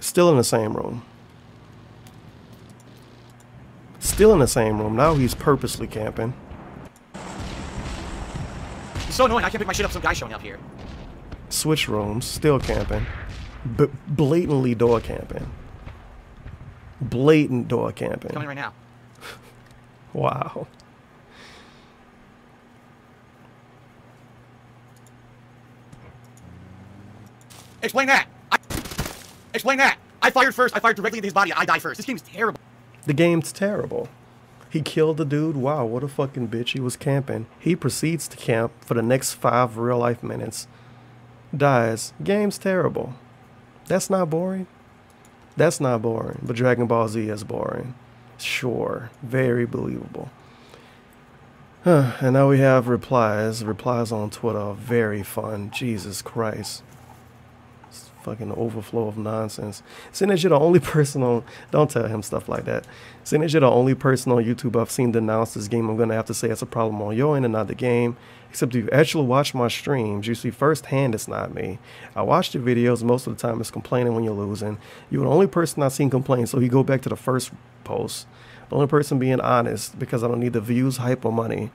Still in the same room. Still in the same room. Now he's purposely camping.
It's so annoying. I can't pick my shit up. Some guy showing up here.
Switch rooms. Still camping. Blatantly door camping. Blatant door camping.
Coming right now.
Wow.
Explain that. Explain that. I fired first. I fired directly into his body. I die first. This game is terrible.
The game's terrible. He killed the dude. Wow, what a fucking bitch. He was camping. He proceeds to camp for the next 5 real life minutes. Dies. Game's terrible. That's not boring. That's not boring. But Dragon Ball Z is boring. Sure. Very believable. And now we have replies. Replies on Twitter. Very fun. Jesus Christ. Fucking overflow of nonsense. Seeing as you're the only person on, don't tell him stuff like that. Seeing as you're the only person on YouTube I've seen denounce this game, I'm gonna have to say it's a problem on your end and not the game. Except if you actually watch my streams, you see firsthand it's not me. I watch the videos, most of the time it's complaining when you're losing. You're the only person I've seen complain, so you go back to the first post. The only person being honest, because I don't need the views, hype, or money.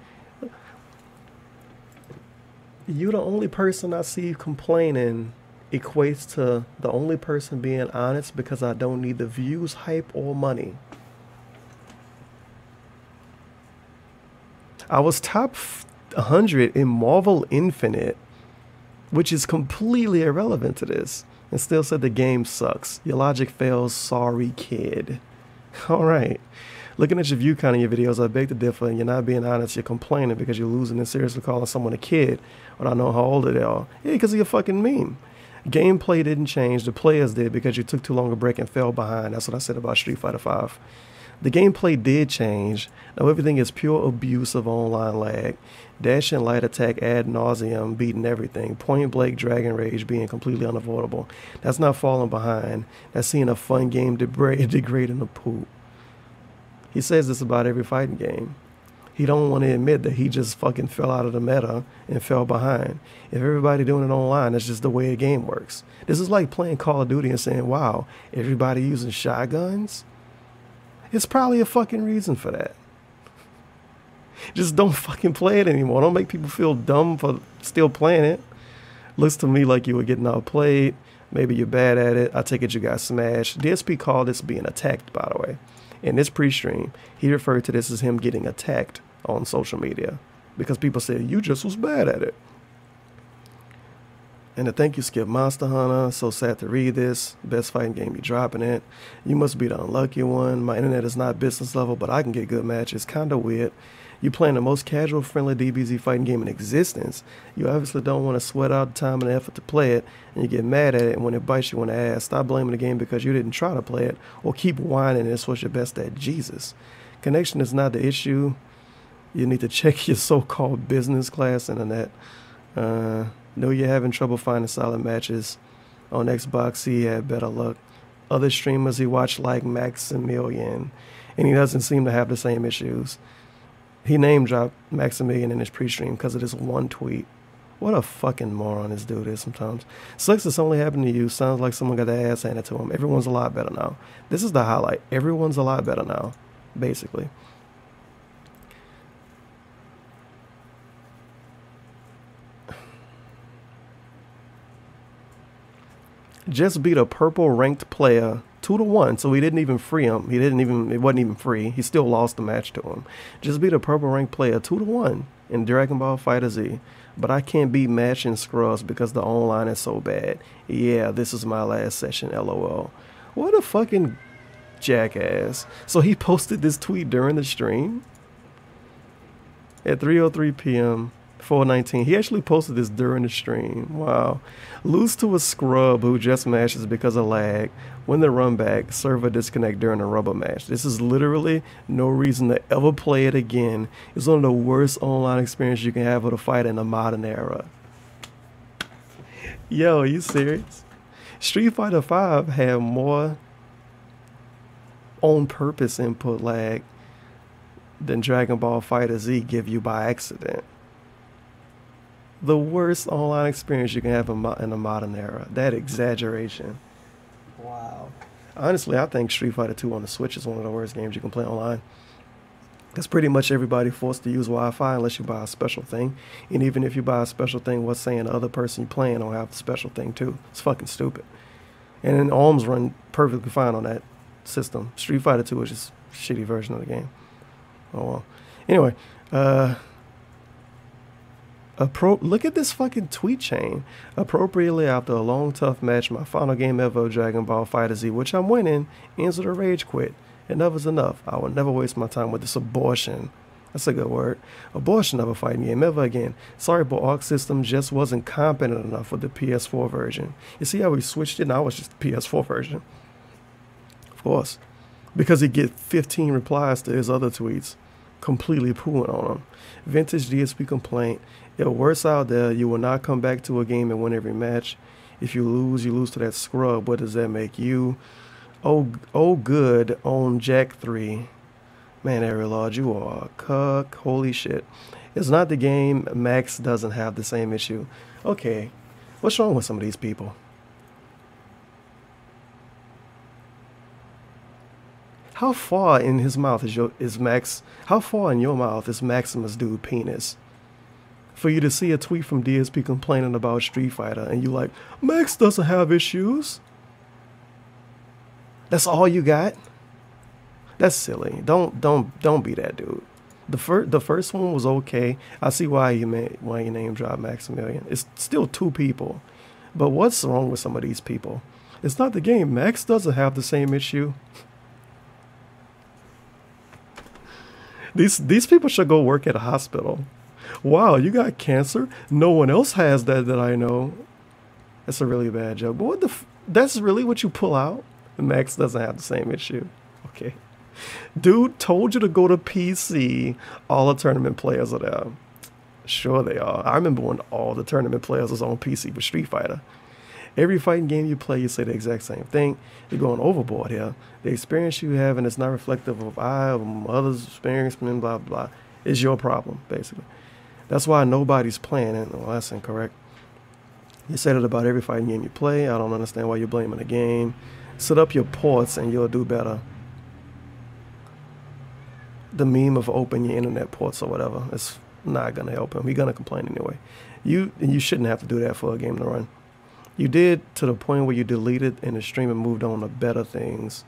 You're the only person I see complaining equates to the only person being honest because I don't need the views, hype, or money. I was top 100 in Marvel Infinite, which is completely irrelevant to this, and still said the game sucks. Your logic fails, sorry kid. Alright. Looking at your view count in your videos, I beg to differ, and you're not being honest, you're complaining because you're losing and seriously calling someone a kid when I know how old they are. Yeah, because of your fucking meme. Gameplay didn't change, the players did because you took too long a break and fell behind. That's what I said about Street Fighter V. The gameplay did change. Now everything is pure abuse of online lag. Dash and light attack ad nauseum beating everything. Point blank Dragon Rage being completely unavoidable. That's not falling behind. That's seeing a fun game degrade in the poop. He says this about every fighting game. He don't want to admit that he just fucking fell out of the meta and fell behind. If everybody doing it online, that's just the way the game works. This is like playing Call of Duty and saying, wow, everybody using shotguns? It's probably a fucking reason for that. Just don't fucking play it anymore. Don't make people feel dumb for still playing it. Looks to me like you were getting outplayed. Maybe you're bad at it. I take it you got smashed. DSP called this being attacked, by the way. In this pre-stream, he referred to this as him getting attacked on social media because people said, you just was bad at it. And to think you skip Monster Hunter, so sad to read this. Best fighting game, you dropping it. You must be the unlucky one. My internet is not business level, but I can get good matches. Kinda weird. You playing the most casual, friendly DBZ fighting game in existence. You obviously don't want to sweat out the time and effort to play it, and you get mad at it when it bites you in the ass. Stop blaming the game because you didn't try to play it, or keep whining and switch your best at Jesus. Connection is not the issue. You need to check your so-called business class internet. Know you're having trouble finding solid matches on Xbox. He had better luck. Other streamers he watched like Maximilian, and he doesn't seem to have the same issues. He name dropped Maximilian in his pre-stream because of this one tweet. What a fucking moron this dude is sometimes. Sucks this only happened to you. Sounds like someone got their ass handed to him. Everyone's a lot better now. This is the highlight. Everyone's a lot better now, basically. Just beat a purple ranked player 2-1, so he didn't even free him. It wasn't even free. He still lost the match to him. Just beat a purple ranked player 2-1 in Dragon Ball FighterZ. But I can't beat Match and Scrubs because the online is so bad. Yeah, this is my last session, LOL. What a fucking jackass. So he posted this tweet during the stream at 3:03 p.m. 4:19. He actually posted this during the stream. Wow. Lose to a scrub who just matches because of lag. When the run back, server disconnect during a rubber match. This is literally no reason to ever play it again. It's one of the worst online experiences you can have with a fight in the modern era. Yo, are you serious? Street Fighter V had more on purpose input lag than Dragon Ball FighterZ give you by accident. The worst online experience you can have in the modern era. That exaggeration. Wow. Honestly, I think Street Fighter 2 on the Switch is one of the worst games you can play online. Because pretty much everybody forced to use Wi-Fi unless you buy a special thing. And even if you buy a special thing, what's saying the other person you're playing don't have the special thing too? It's fucking stupid. And then ARMS run perfectly fine on that system. Street Fighter 2 is just a shitty version of the game. Oh well. Anyway, look at this fucking tweet chain. Appropriately after a long tough match, my final game ever of Dragon Ball FighterZ, which I'm winning, ends with a rage quit. Enough is enough. I will never waste my time with this abortion. That's a good word. Abortion of a fighting game ever again. Sorry, but Arc System just wasn't competent enough with the PS4 version. You see how we switched it? Now it's just the PS4 version. Of course. Because he get 15 replies to his other tweets, completely pooing on him. Vintage DSP complaint. It worse out there. You will not come back to a game and win every match. If you lose to that scrub. What does that make you? Oh good on Jack 3. Man, Ariel Lodge, you are a cuck. Holy shit. It's not the game. Max doesn't have the same issue. Okay. What's wrong with some of these people? How far in his mouth is Max? How far in your mouth is Maximus dude penis? For you to see a tweet from DSP complaining about Street Fighter and you like, Max doesn't have issues. That's all you got? That's silly. Don't be that dude. The first one was okay. I see why you name dropped Maximilian. It's still two people. But what's wrong with some of these people? It's not the game. Max doesn't have the same issue. These people should go work at a hospital. Wow, you got cancer? No one else has that I know. That's a really bad joke. But that's really what you pull out? Max doesn't have the same issue. Okay. Dude told you to go to PC. All the tournament players are there. Sure they are. I remember when all the tournament players was on PC with Street Fighter. Every fighting game you play, you say the exact same thing. You're going overboard here. The experience you have and it's not reflective of others' experience, blah, blah. It's your problem, basically. That's why nobody's playing it. Well, that's incorrect. You said it about every fighting game you play. I don't understand why you're blaming the game. Set up your ports and you'll do better. The meme of open your internet ports or whatever, it's not going to help him. He's going to complain anyway. You shouldn't have to do that for a game to run. You did to the point where you deleted in the stream and moved on to better things.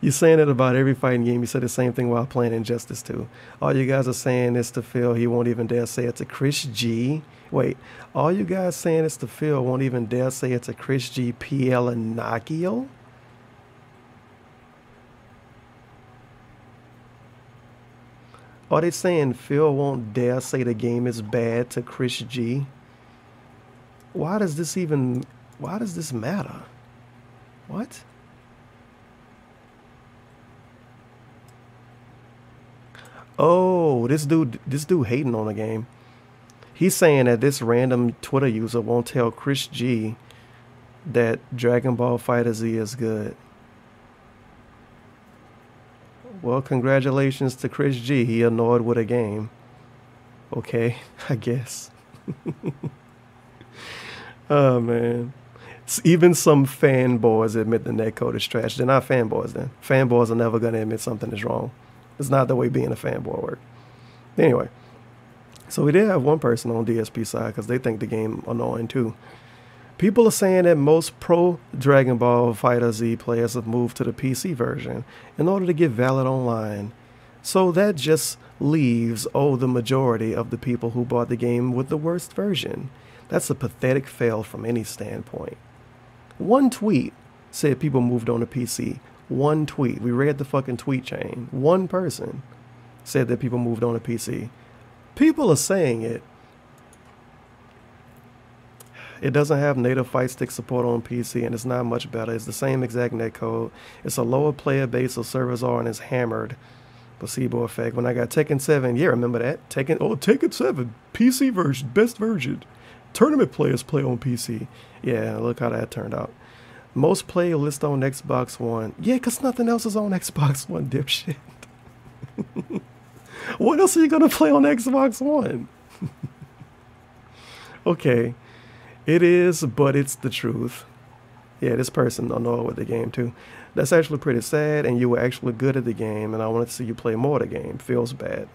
You're saying it about every fighting game. You said the same thing while playing Injustice 2. All you guys are saying is to Phil. He won't even dare say it to Chris G. Wait. All you guys saying is to Phil won't even dare say it to Chris G, PL, and Nakio? Are they saying Phil won't dare say the game is bad to Chris G? Why does this matter? What? Oh, this dude hating on the game. He's saying that this random Twitter user won't tell Chris G that Dragon Ball FighterZ is good. Well, congratulations to Chris G. He annoyed with a game. Okay, I guess. Oh, man. Even some fanboys admit the netcode is trash. They're not fanboys then. Fanboys are never going to admit something is wrong. It's not the way being a fanboy works. Anyway, so we did have one person on DSP side because they think the game annoying too. People are saying that most pro Dragon Ball FighterZ players have moved to the PC version in order to get valid online. So that just leaves, the majority of the people who bought the game with the worst version. That's a pathetic fail from any standpoint. One tweet said people moved on to PC. One tweet. We read the fucking tweet chain. One person said that people moved on to PC. People are saying it. It doesn't have native fight stick support on PC, and it's not much better. It's the same exact netcode. It's a lower player base, so servers are, and it's hammered. Placebo effect. When I got Tekken 7, yeah, remember that? Tekken 7, PC version, best version. Tournament players play on PC. Yeah, look how that turned out. Most playlists on Xbox One. Yeah, because nothing else is on Xbox One, dipshit. What else are you going to play on Xbox One? Okay. It is, but it's the truth. Yeah, this person annoyed with the game too. That's actually pretty sad, and you were actually good at the game, and I wanted to see you play more of the game. Feels bad.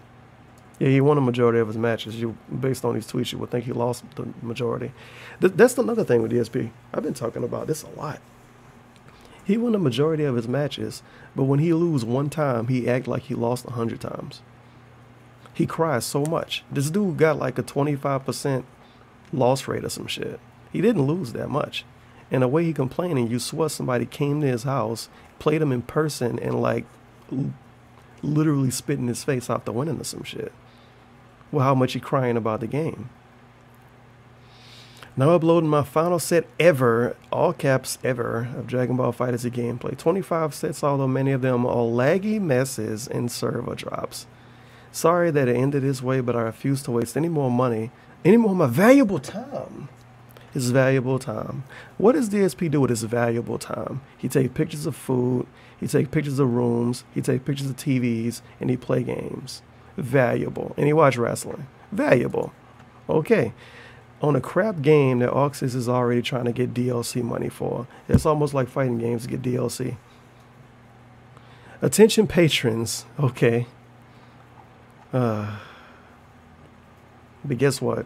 Yeah, he won a majority of his matches. Based on these tweets, you would think he lost the majority. That's another thing with DSP. I've been talking about this a lot. He won the majority of his matches, but when he lose one time, he act like he lost 100 times. He cries so much. This dude got like a 25% loss rate or some shit. He didn't lose that much. And the way he complaining, you swear somebody came to his house, played him in person, and like literally spitting his face out the window or some shit. Well, how much he crying about the game. Now uploading my final set ever, all caps ever, of Dragon Ball FighterZ gameplay. 25 sets, although many of them are laggy messes and server drops. Sorry that it ended this way, but I refuse to waste any more money, any more of my valuable time. His valuable time. What does DSP do with his valuable time? He take pictures of food, he take pictures of rooms, he take pictures of TVs, and he play games. Valuable. And he watch wrestling. Valuable. Okay. On a crap game that Oxys is already trying to get DLC money for. It's almost like fighting games to get DLC. Attention patrons. Okay. But guess what?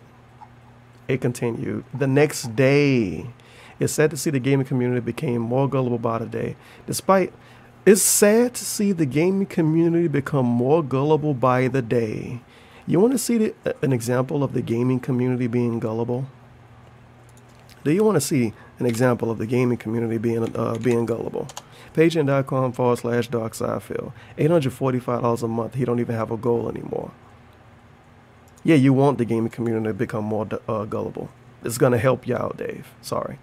It continued. The next day. It's sad to see the gaming community became more gullible by the day. It's sad to see the gaming community become more gullible by the day. You want to see an example of the gaming community being gullible? Do you want to see an example of the gaming community being gullible? Patreon.com/DarkSidePhil. $845 a month. He don't even have a goal anymore. Yeah, you want the gaming community to become more gullible. It's going to help you out, Dave. Sorry.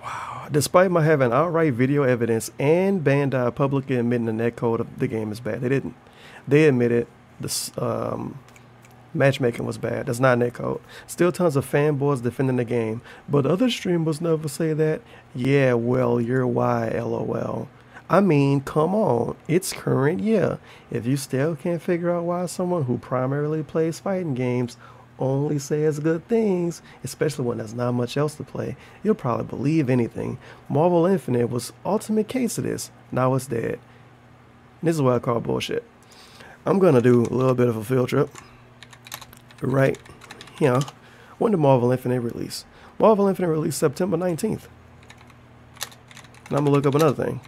Wow. Despite my having outright video evidence and Bandai publicly admitting the netcode of the game is bad. They didn't. They admitted this matchmaking was bad. That's not netcode. Still tons of fanboys defending the game. But other streamers never say that. Yeah, well, you're why, LOL. I mean, come on, it's current year. If you still can't figure out why someone who primarily plays fighting games only says good things, especially when there's not much else to play, you'll probably believe anything. Marvel Infinite was ultimate case of this. Now it's dead. This is what I call bullshit. I'm gonna do a little bit of a field trip. Right, when did Marvel Infinite release? Marvel Infinite released September 19th. And I'm gonna look up another thing.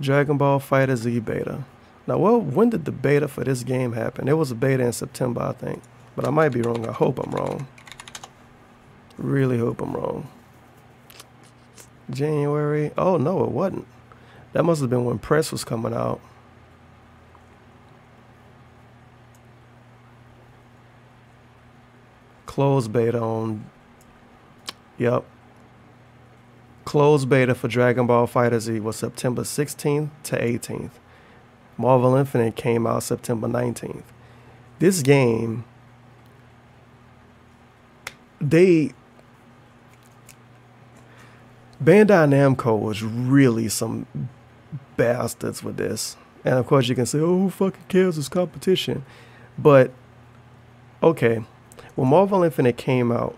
Dragon Ball Fighter Z beta. Now, well, when did the beta for this game happen? It was a beta in September, I think. But I might be wrong. I hope I'm wrong. Really hope I'm wrong. January. Oh, no, it wasn't. That must have been when press was coming out. Closed beta on... Yep. Closed beta for Dragon Ball Fighter Z was September 16th to 18th. Marvel Infinite came out September 19th. This game... Bandai Namco was really some bastards with this. And of course you can say, oh, who fucking cares, it's competition. But, okay, when Marvel Infinite came out,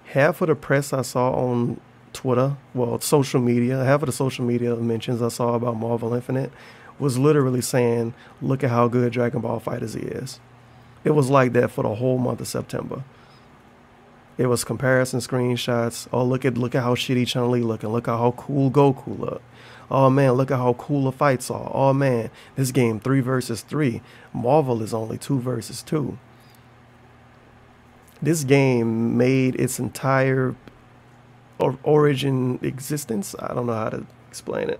half of the press I saw on Twitter, well, social media, half of the social media mentions I saw about Marvel Infinite was literally saying, look at how good Dragon Ball FighterZ is. It was like that for the whole month of September. It was comparison screenshots. Oh, look at how shitty Chun-Li looking. Look at how cool Goku look. Oh man, look at how cool the fights are. Oh man, this game 3 versus 3. Marvel is only 2 versus 2. This game made its entire origin existence. I don't know how to explain it.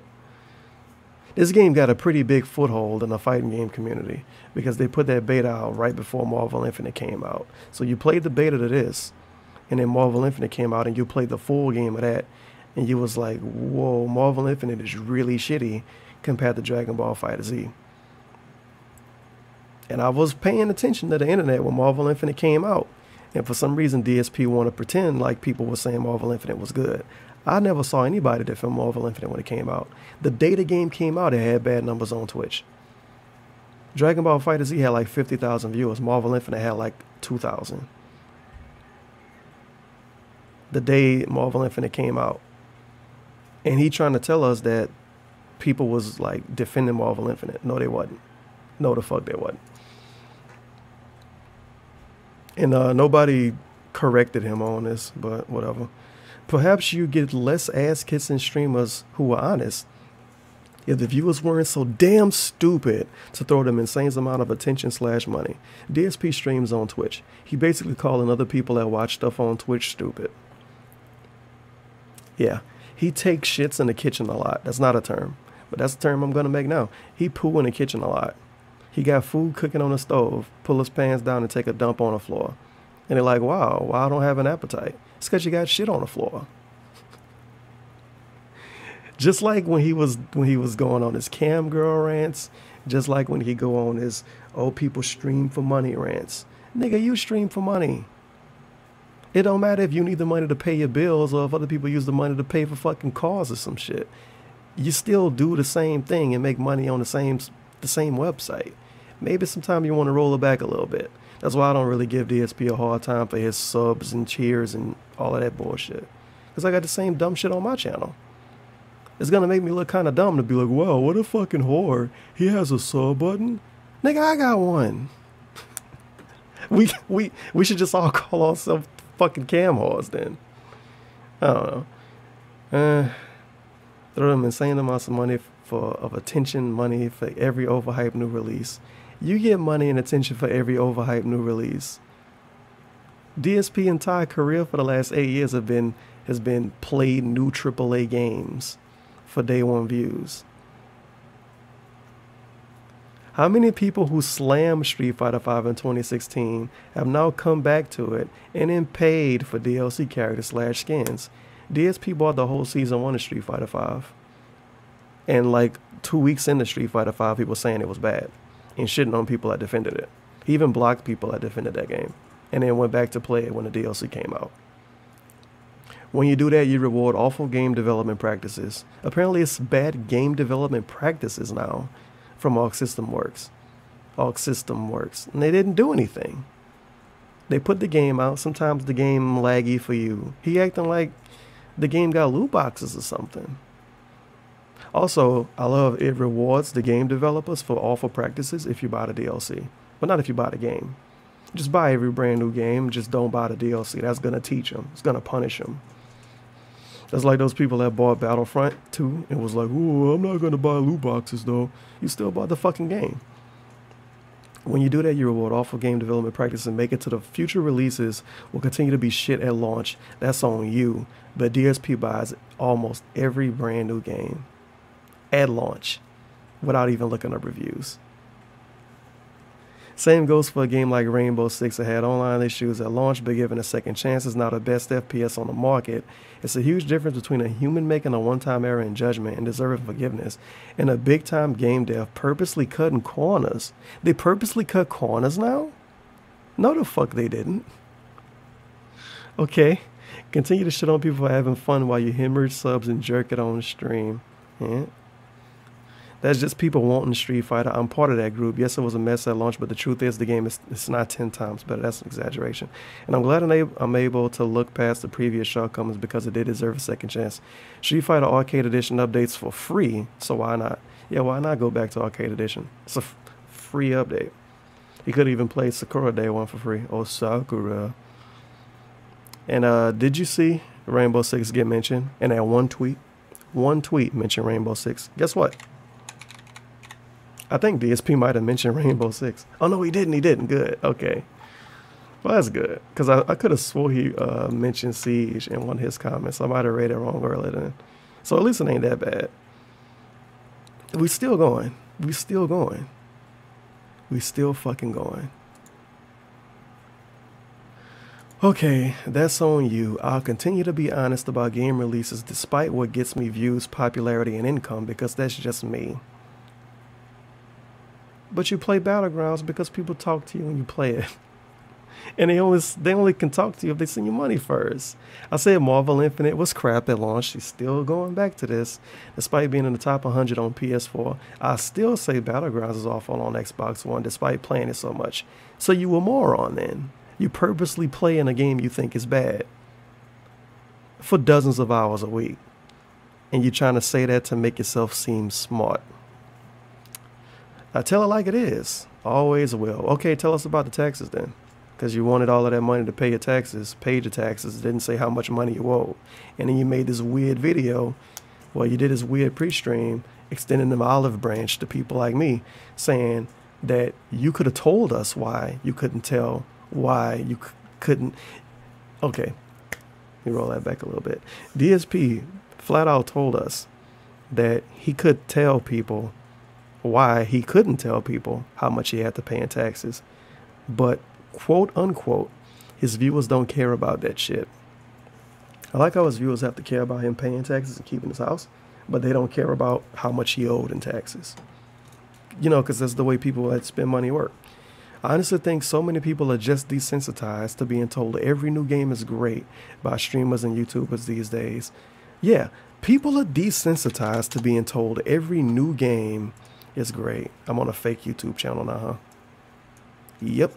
This game got a pretty big foothold in the fighting game community because they put that beta out right before Marvel Infinite came out. So you played the beta to this, and then Marvel Infinite came out and you played the full game of that, and you was like, whoa, Marvel Infinite is really shitty compared to Dragon Ball FighterZ. And I was paying attention to the internet when Marvel Infinite came out, and for some reason DSP wanted to pretend like people were saying Marvel Infinite was good. I never saw anybody defend Marvel Infinite when it came out. The day the game came out, it had bad numbers on Twitch. Dragon Ball FighterZ had like 50,000 viewers. Marvel Infinite had like 2,000. The day Marvel Infinite came out. And he trying to tell us that people was like defending Marvel Infinite. No, they wasn't. No, the fuck they wasn't. And nobody corrected him on this, but whatever. Perhaps you get less ass-kissing streamers who are honest if the viewers weren't so damn stupid to throw them insane amount of attention / money. DSP streams on Twitch. He basically calling other people that watch stuff on Twitch stupid. Yeah, he takes shits in the kitchen a lot. That's not a term, but that's the term I'm going to make now. He poo in the kitchen a lot. He got food cooking on the stove, pull his pants down and take a dump on the floor. And they're like, wow, why I don't have an appetite? It's because you got shit on the floor. Just like when he was going on his cam girl rants, just like when he go on his, oh, people stream for money rants. Nigga, you stream for money. It don't matter if you need the money to pay your bills or if other people use the money to pay for fucking cars or some shit. You still do the same thing and make money on the same website. Maybe sometime you want to roll it back a little bit. That's why I don't really give DSP a hard time for his subs and cheers and all of that bullshit. Because I got the same dumb shit on my channel. It's going to make me look kind of dumb to be like, wow, what a fucking whore. He has a sub button? Nigga, I got one. we should just all call ourselves fucking cam whores then. I don't know. Throw them insane amounts of money of attention, money for every overhyped new release. You get money and attention for every overhyped new release. DSP entire career for the last 8 years has been played new AAA games for day one views. How many people who slammed Street Fighter V in 2016 have now come back to it and then paid for DLC characters / skins? DSP bought the whole season 1 of Street Fighter V. And like 2 weeks into Street Fighter V, he was saying it was bad and shitting on people that defended it. He even blocked people that defended that game and then went back to play it when the DLC came out. When you do that, you reward awful game development practices. Apparently it's bad game development practices now from Arc System Works. And they didn't do anything. They put the game out. Sometimes the game laggy for you. He acting like the game got loot boxes or something. Also, I love it rewards the game developers for awful practices if you buy the DLC. But not if you buy the game. Just buy every brand new game. Just don't buy the DLC. That's going to teach them. It's going to punish them. That's like those people that bought Battlefront 2 and was like, "Ooh, I'm not gonna buy loot boxes though." You still bought the fucking game. When you do that, you reward awful game development practice and make it to the future releases will continue to be shit at launch. That's on you. But DSP buys almost every brand new game at launch without even looking up reviews. Same goes for a game like Rainbow Six that had online issues at launch, but given a second chance is now the best FPS on the market. It's a huge difference between a human making a one-time error in judgment and deserving forgiveness, and a big-time game dev purposely cutting corners. They purposely cut corners now? No, the fuck they didn't. Okay, continue to shit on people for having fun while you hemorrhage subs and jerk it on the stream. Yeah. That's just people wanting Street Fighter. I'm part of that group. Yes, it was a mess at launch, but the truth is the game is it's not 10 times better. That's an exaggeration. And I'm glad I'm able to look past the previous shortcomings because it did deserve a second chance. Street Fighter Arcade Edition updates for free, so why not? Yeah, why not go back to Arcade Edition? It's a free update. You could even play Sakura Day 1 for free. Oh, Sakura. And did you see Rainbow Six get mentioned? And that one tweet mentioned Rainbow Six. Guess what? I think DSP might have mentioned Rainbow Six. Oh, no, he didn't. He didn't. Good. Okay. Well, that's good. Because I could have swore he mentioned Siege in one of his comments. I might have read it wrong earlier then. So at least it ain't that bad. We still going. We still going. We still fucking going. Okay, that's on you. I'll continue to be honest about game releases despite what gets me views, popularity, and income because that's just me. But you play Battlegrounds because people talk to you when you play it. And they only can talk to you if they send you money first. I said Marvel Infinite was crap at launch. She's still going back to this. Despite being in the top 100 on PS4, I still say Battlegrounds is awful on Xbox One despite playing it so much. So you a moron then. You purposely play in a game you think is bad for dozens of hours a week. And you're trying to say that to make yourself seem smart. I tell it like it is. Always will. Okay, tell us about the taxes then. Because you wanted all of that money to pay your taxes, paid your taxes, didn't say how much money you owed. And then you made this weird video. Well, you did this weird pre-stream extending the olive branch to people like me, saying that you could have told us why you couldn't tell, why you couldn't. Okay, let me roll that back a little bit. DSP flat out told us that he could tell people why he couldn't tell people how much he had to pay in taxes. But, quote unquote, his viewers don't care about that shit. I like how his viewers have to care about him paying taxes and keeping his house, but they don't care about how much he owed in taxes. You know, because that's the way people that spend money work. I honestly think so many people are just desensitized to being told every new game is great by streamers and YouTubers these days. Yeah, people are desensitized to being told every new game is great. I'm on a fake YouTube channel now, huh? Yep.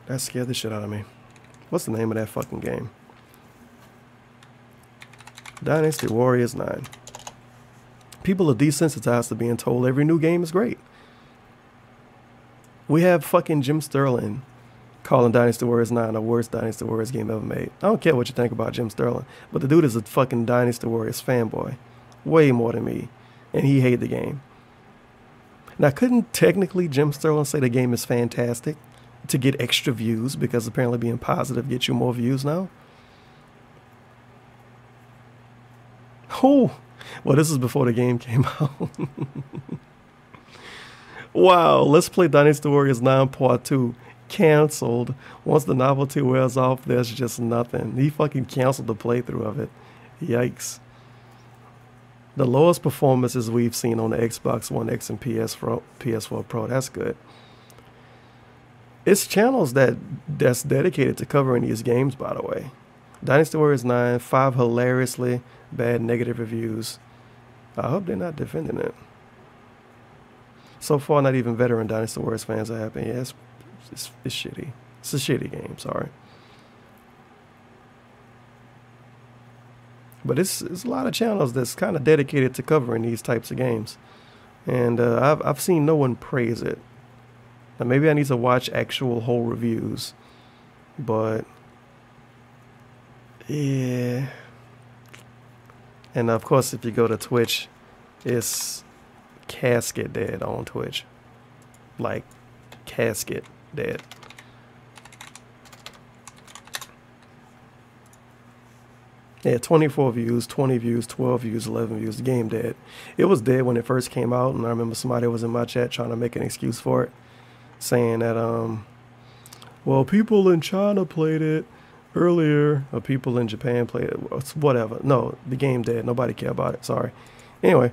That scared the shit out of me. What's the name of that fucking game? Dynasty Warriors 9. People are desensitized to being told every new game is great. We have fucking Jim Sterling calling Dynasty Warriors 9 the worst Dynasty Warriors game ever made. I don't care what you think about Jim Sterling, but the dude is a fucking Dynasty Warriors fanboy. Way more than me. And he hated the game. Now, couldn't technically Jim Sterling say the game is fantastic to get extra views because apparently being positive gets you more views now? Oh, well, this is before the game came out. Wow, Let's Play Dynasty Warriors 9 Part 2 canceled. Once the novelty wears off, there's just nothing. He fucking canceled the playthrough of it. Yikes. The lowest performances we've seen on the Xbox One X and PS4 Pro. That's good. It's channels that's dedicated to covering these games, by the way. Dynasty Warriors 9, 5 hilariously bad negative reviews. I hope they're not defending it. So far, not even veteran Dynasty Warriors fans are happy. Yeah, it's shitty. It's a shitty game, sorry. But it's a lot of channels that's kind of dedicated to covering these types of games. And I've seen no one praise it. Now, maybe I need to watch actual whole reviews. But Yeah. And of course, if you go to Twitch, it's casket dead on Twitch. Like, casket dead. Yeah, 24 views, 20 views, 12 views, 11 views. The game dead. It was dead when it first came out, and I remember somebody was in my chat trying to make an excuse for it, saying that, well, people in China played it earlier, or people in Japan played it, whatever. No, the game dead. Nobody care about it. Sorry. Anyway.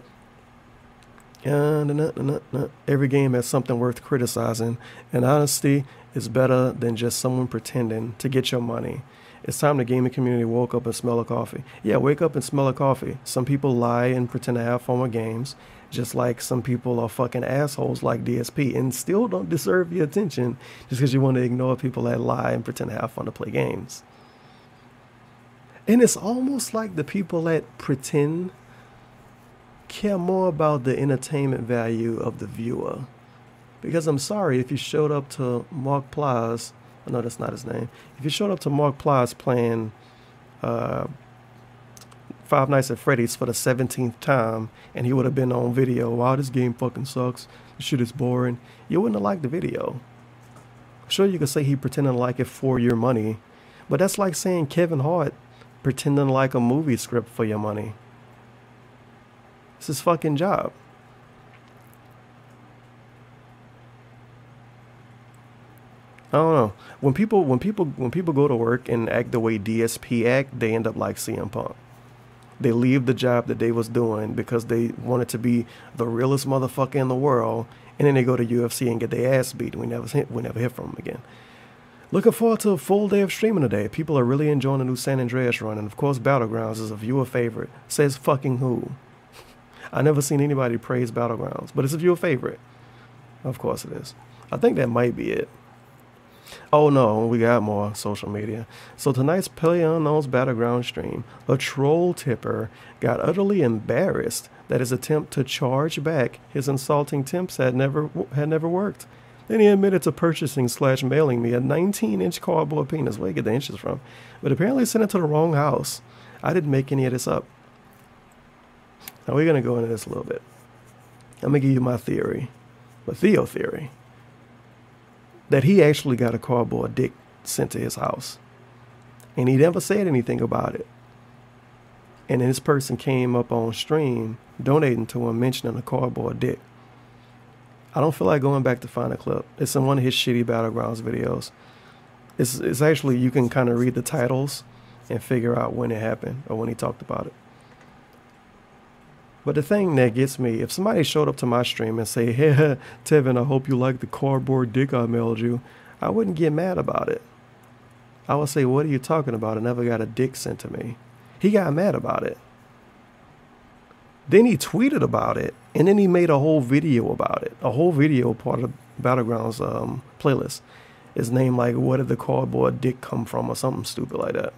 Every game has something worth criticizing, and honesty is better than just someone pretending to get your money. It's time the gaming community woke up and smell a coffee. Yeah, wake up and smell a coffee. Some people lie and pretend to have fun with games, just like some people are fucking assholes like DSP and still don't deserve your attention just because you want to ignore people that lie and pretend to have fun to play games. And it's almost like the people that pretend care more about the entertainment value of the viewer. Because I'm sorry, if you showed up to Mark Plies, no, that's not his name. If you showed up to Mark Plies playing Five Nights at Freddy's for the 17th time, and he would have been on video, wow, this game fucking sucks, this shit is boring, you wouldn't have liked the video. Sure, you could say he pretended to like it for your money, but that's like saying Kevin Hart pretending to like a movie script for your money. It's his fucking job. I don't know. When people go to work and act the way DSP act, they end up like CM Punk. They leave the job that they was doing because they wanted to be the realest motherfucker in the world, and then they go to UFC and get their ass beat, and we never hear from them again. Looking forward to a full day of streaming today. People are really enjoying the new San Andreas run, and of course Battlegrounds is a viewer favorite. Says fucking who? I never seen anybody praise Battlegrounds, but it's a viewer favorite. Of course it is. I think that might be it. Oh no, we got more social media. So tonight's PlayerUnknown's Battleground stream, a troll tipper got utterly embarrassed that his attempt to charge back his insulting tips had never worked. Then he admitted to purchasing/mailing me a 19-inch cardboard penis. Where did he get the inches from? But apparently sent it to the wrong house. I didn't make any of this up. Now we're going to go into this a little bit. I'm going to give you my theory, my Theo theory, that he actually got a cardboard dick sent to his house. And he never said anything about it. And then this person came up on stream donating to him, mentioning a cardboard dick. I don't feel like going back to find a clip. It's in one of his shitty Battlegrounds videos. It's actually, you can kind of read the titles and figure out when it happened or when he talked about it. But the thing that gets me, if somebody showed up to my stream and say, hey, Tevin, I hope you like the cardboard dick I mailed you, I wouldn't get mad about it. I would say, what are you talking about? I never got a dick sent to me. He got mad about it. Then he tweeted about it, and then he made a whole video about it. A whole video part of Battlegrounds playlist is named like, where did the cardboard dick come from, or something stupid like that.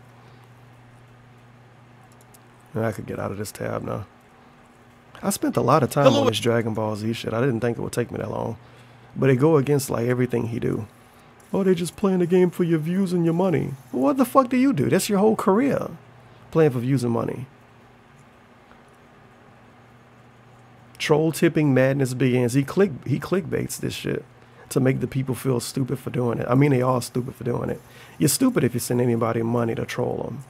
And I could get out of this tab now. I spent a lot of time on this Dragon Ball Z shit. I didn't think it would take me that long. But it go against like everything he do. Oh, they just playing the game for your views and your money. Well, what the fuck do you do? That's your whole career. Playing for views and money. Troll tipping madness begins. He clickbaits this shit to make the people feel stupid for doing it. I mean, they are stupid for doing it. You're stupid if you send anybody money to troll them.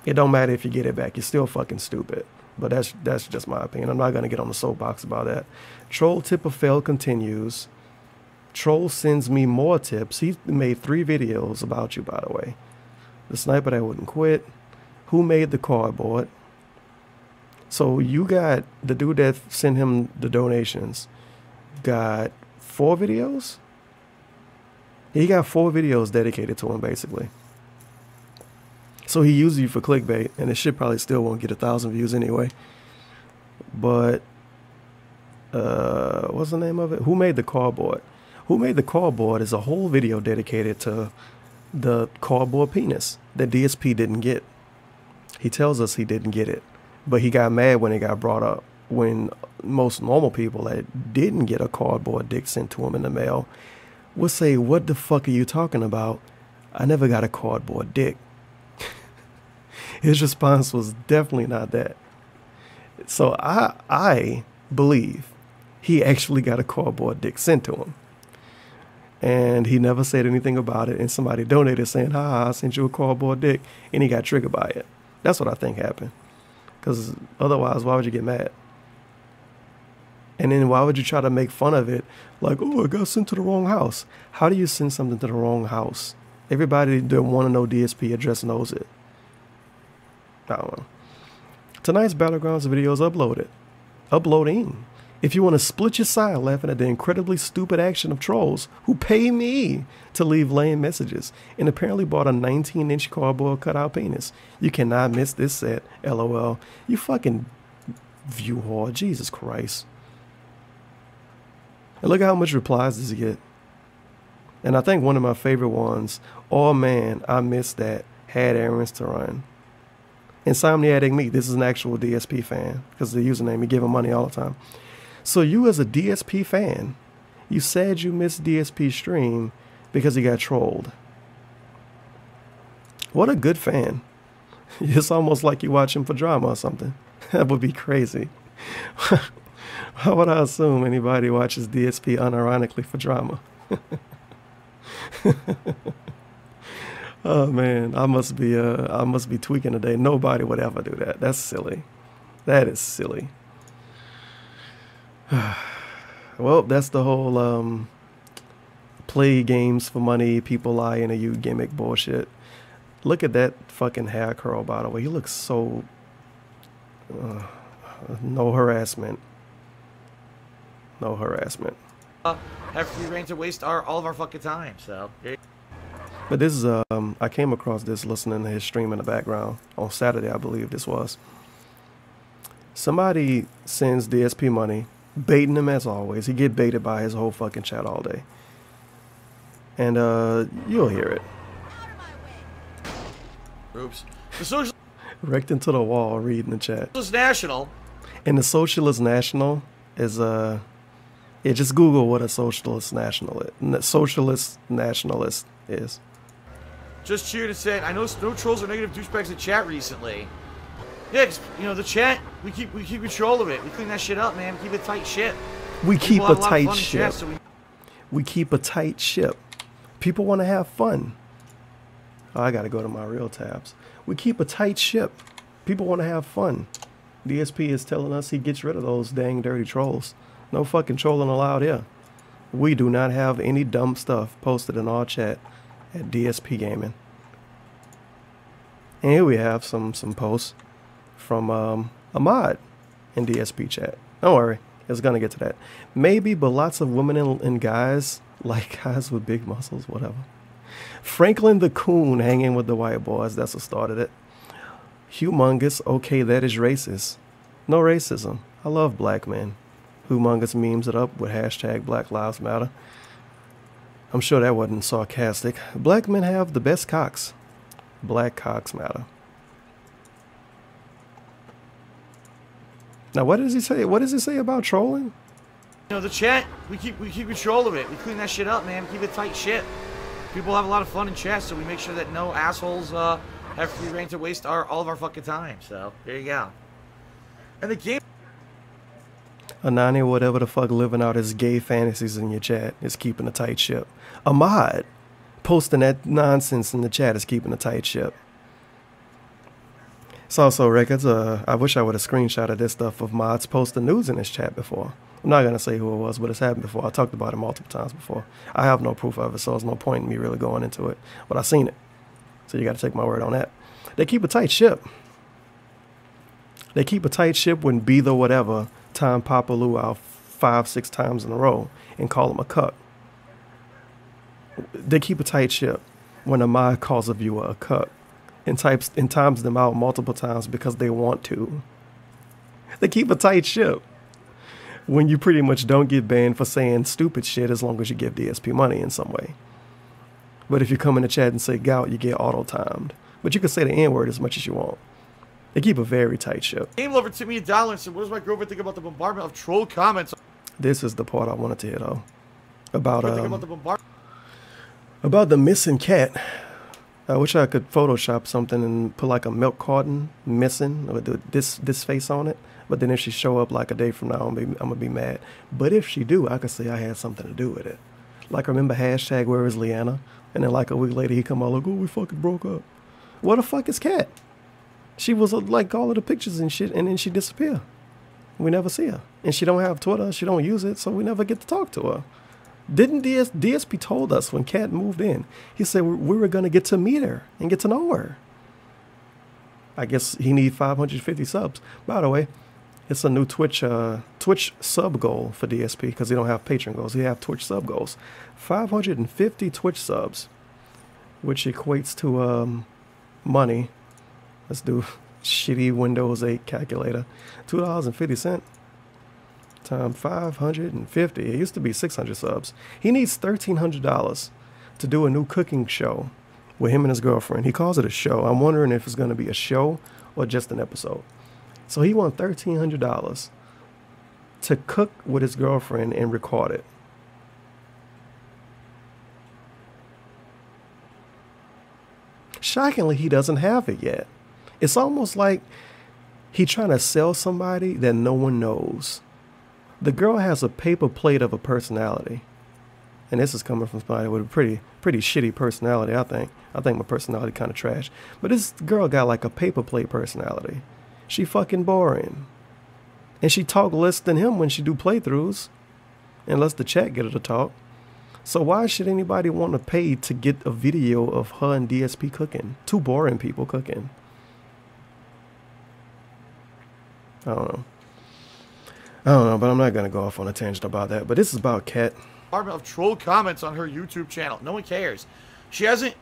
It don't matter if you get it back. You're still fucking stupid. But that's just my opinion. I'm not going to get on the soapbox about that. Troll tipper fail continues. Troll sends me more tips. He made 3 videos about you, by the way. The sniper that wouldn't quit. Who made the cardboard? So you got the dude that sent him the donations. Got 4 videos? He got 4 videos dedicated to him, basically. So he uses you for clickbait, and this shit probably still won't get 1,000 views anyway. But, what's the name of it? Who Made the Cardboard? Who Made the Cardboard is a whole video dedicated to the cardboard penis that DSP didn't get. He tells us he didn't get it, but he got mad when it got brought up. When most normal people that didn't get a cardboard dick sent to them in the mail would say, what the fuck are you talking about? I never got a cardboard dick. His response was definitely not that. So I believe he actually got a cardboard dick sent to him. And he never said anything about it. And somebody donated saying, I sent you a cardboard dick. And he got triggered by it. That's what I think happened. Because otherwise, why would you get mad? And then why would you try to make fun of it? Like, oh, it got sent to the wrong house. How do you send something to the wrong house? Everybody that want to know DSP address knows it. I don't know. Tonight's Battlegrounds video is uploaded. Uploading. If you want to split your side laughing at the incredibly stupid action of trolls who pay me to leave lame messages and apparently bought a 19-inch cardboard cutout penis, you cannot miss this set. LOL. You fucking view whore. Jesus Christ. And look at how much replies does he get. And I think one of my favorite ones, oh man, I missed that. Had errands to run. Insomniatic Me, this is an actual DSP fan because the username, he give him money all the time. So you as a DSP fan, you said you missed DSP stream because he got trolled. What a good fan. It's almost like you watch him for drama or something. That would be crazy. How would I assume anybody watches DSP unironically for drama? Oh man, I must be tweaking today. Nobody would ever do that. That's silly. That is silly. Well, that's the whole play games for money, people lie in a you gimmick bullshit. Look at that fucking hair curl, by the way. He looks so no harassment. No harassment.
Have free reign to waste all of our fucking time. So.
But this is I came across this listening to his stream in the background on Saturday, I believe this was. Somebody sends DSP money, baiting him as always. He get baited by his whole fucking chat all day. And you'll hear it.
Oops. The Socialist
Wrecked into the wall reading the chat.
National.
And the Socialist National is yeah, just Google what a Socialist Nationalist is.
Just cheered and said, I know no trolls or negative douchebags in chat recently. Yeah, 'cause, you know, the chat, we keep control of it. We clean that shit up, man. We keep a tight ship.
We keep a tight ship.
Chat, so
we keep a tight ship. People want to have fun. Oh, I got to go to my real tabs. We keep a tight ship. People want to have fun. DSP is telling us he gets rid of those dang dirty trolls. No fucking trolling allowed here. We do not have any dumb stuff posted in our chat at DSPGaming. And here we have some posts from Ahmad in DSP chat. Don't worry, it's gonna get to that. Maybe, but lots of women and guys, like guys with big muscles, whatever. Franklin the Coon hanging with the white boys, that's what started it. Humongous, okay, that is racist. No racism. I love black men. Humongous memes it up with hashtag Black Lives Matter. I'm sure that wasn't sarcastic. Black men have the best cocks. Black cocks matter. Now, what does he say? What does he say about trolling?
You know, the chat, we keep control of it. We clean that shit up, man. We keep a tight ship. People have a lot of fun in chat, so we make sure that no assholes have free reign to waste all of our fucking time. So there you go. And the game.
Anani, whatever the fuck, living out his gay fantasies in your chat is keeping a tight ship. Ahmad posting that nonsense in the chat is keeping a tight ship. It's also records. I wish I would have screenshotted this stuff of mods posting news in his chat before. I'm not gonna say who it was, but it's happened before. I talked about it multiple times before. I have no proof of it, so there's no point in me really going into it. But I seen it, so you got to take my word on that. They keep a tight ship. They keep a tight ship when Be the Whatever time Papa Lou out 5-6 times in a row and call him a cuck. They keep a tight ship when Ahmad calls a viewer a cuck and times them out multiple times because they want to. They keep a tight ship when you pretty much don't get banned for saying stupid shit as long as you give DSP money in some way. But if you come in the chat and say gout, you get auto-timed. But you can say the N-word as much as you want. They keep a very tight ship.
Game Lover took me $1 and said, what does my girlfriend think about the bombardment of troll comments?
This is the part I wanted to hear, though. About the missing cat. I wish I could Photoshop something and put like a milk carton missing with this face on it. But then if she show up like a day from now, I'm gonna be mad. But if she do, I could say I had something to do with it. Like, remember hashtag where is Leanna? And then like a week later he come out like, oh, we fucking broke up. What the fuck is Kat? She was like all of the pictures and shit, and then she disappear. We never see her. And she don't have Twitter, she don't use it, so we never get to talk to her. Didn't DSP told us when Kat moved in, he said we were gonna get to meet her and get to know her. I guess he need 550 subs. By the way, it's a new Twitch sub goal for DSP because he don't have Patreon goals. He have Twitch sub goals. 550 Twitch subs, which equates to money. Let's do shitty Windows 8 calculator. $2.50 times 550. It used to be 600 subs. He needs $1,300 to do a new cooking show with him and his girlfriend. He calls it a show. I'm wondering if it's going to be a show or just an episode. So he wants $1,300 to cook with his girlfriend and record it. Shockingly, he doesn't have it yet. It's almost like he's trying to sell somebody that no one knows. The girl has a paper plate of a personality. And this is coming from somebody with a pretty shitty personality, I think. I think my personality kind of trash. But this girl got like a paper plate personality. She fucking boring. And she talk less than him when she do playthroughs. Unless the chat get her to talk. So why should anybody want to pay to get a video of her and DSP cooking? Two boring people cooking. I don't know, but I'm not going to go off on a tangent about that. But this is about Kat.
Of troll comments on her YouTube channel. No one cares. She hasn't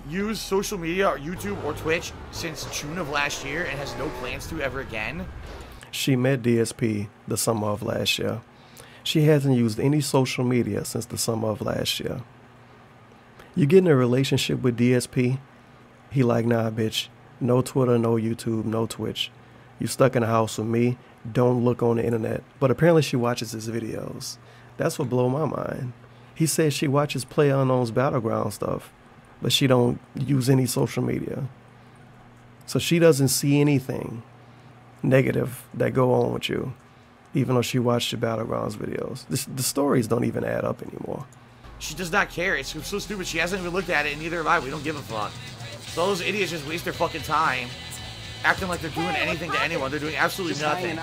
used social media or YouTube or Twitch since June of last year and has no plans to ever again.
She met DSP the summer of last year. She hasn't used any social media since the summer of last year. You get in a relationship with DSP, he like, nah, bitch. No Twitter, no YouTube, no Twitch. You stuck in a house with me. Don't look on the internet. But apparently she watches his videos. That's what blew my mind. He said she watches PlayerUnknown's Battleground stuff, but she don't use any social media. So she doesn't see anything negative that go on with you, even though she watched your Battlegrounds videos. The stories don't even add up anymore.
She does not care. It's so stupid. She hasn't even looked at it, and neither have I. We don't give a fuck. So those idiots just waste their fucking time acting like they're doing anything to anyone. They're doing absolutely nothing.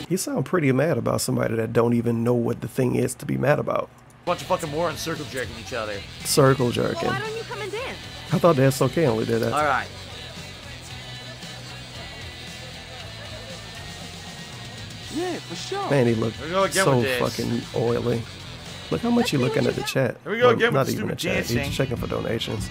You sound pretty mad about somebody that don't even know what the thing is to be mad about.
Bunch of fucking morons circle jerking each other.
Circle jerking.
Well, why don't you come and dance?
I thought that's okay only did that.
Alright.
Yeah, for sure.
Man, he looked so
with
fucking oily. Look how much you looking at the chat.
Here we go again with
not
the
even the
stupid
chat.
dancing.
He's checking for donations.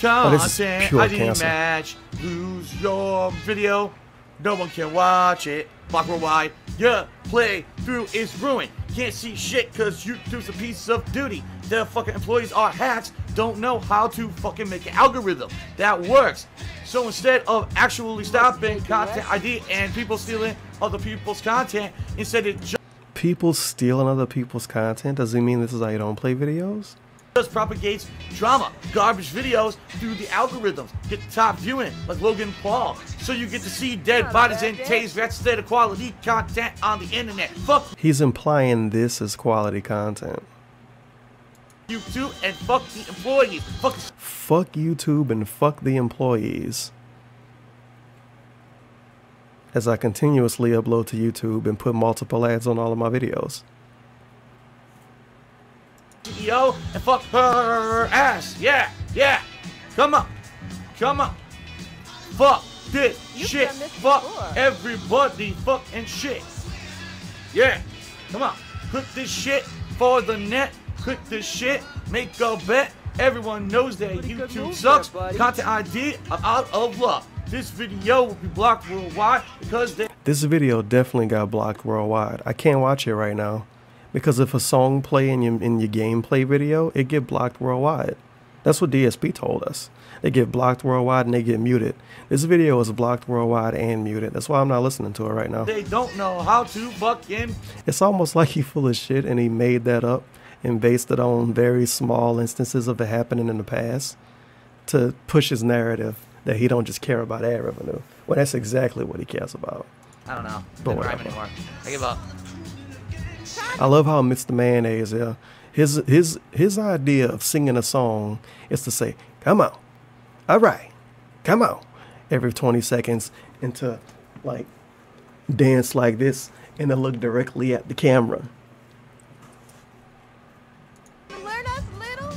Content,
pure
ID
cancer.
match, lose your video, no one can watch it, block worldwide, yeah, play through is ruined, can't see shit cause YouTube's a piece of duty, the fucking employees are hacks, don't know how to fucking make an algorithm that works, so instead of actually stopping content ID and people stealing other people's content, instead it
People stealing other people's content? Does it mean this is how you don't play videos?
just propagates drama, garbage videos through the algorithms, get the top viewing like Logan Paul, so you get to see dead bodies and taste instead of quality content on the internet. Fuck
He's implying this is quality content.
YouTube and fuck the employees.
Fuck YouTube and fuck the employees. As I continuously upload to YouTube and put multiple ads on all of my videos.
CEO and fuck her ass. Yeah, yeah. Come on. Come on. Fuck this shit. Fuck everybody. Fuck and shit. Yeah. Come on. Click this shit for the net. Click this shit. Make a bet. Everyone knows that YouTube sucks. Content ID, I'm out of luck. This video will be blocked worldwide because they...
This video definitely got blocked worldwide. I can't watch it right now. Because if a song play in your gameplay video, it get blocked worldwide. That's what DSP told us. They get blocked worldwide and they get muted. This video is blocked worldwide and muted. That's why I'm not listening to it right now.
They don't know how to fucking...
It's almost like he full of shit and he made that up and based it on very small instances of it happening in the past. to push his narrative that he don't just care about ad revenue. Well, that's exactly what he cares about.
I don't know.
But
Didn't rhyme
whatever.
anymore. I give up.
I love how Mr. Mayonnaise, his idea of singing a song is to say, come on, all right, come on, every 20 seconds, and to like dance like this and to look directly at the camera.
Learn us little.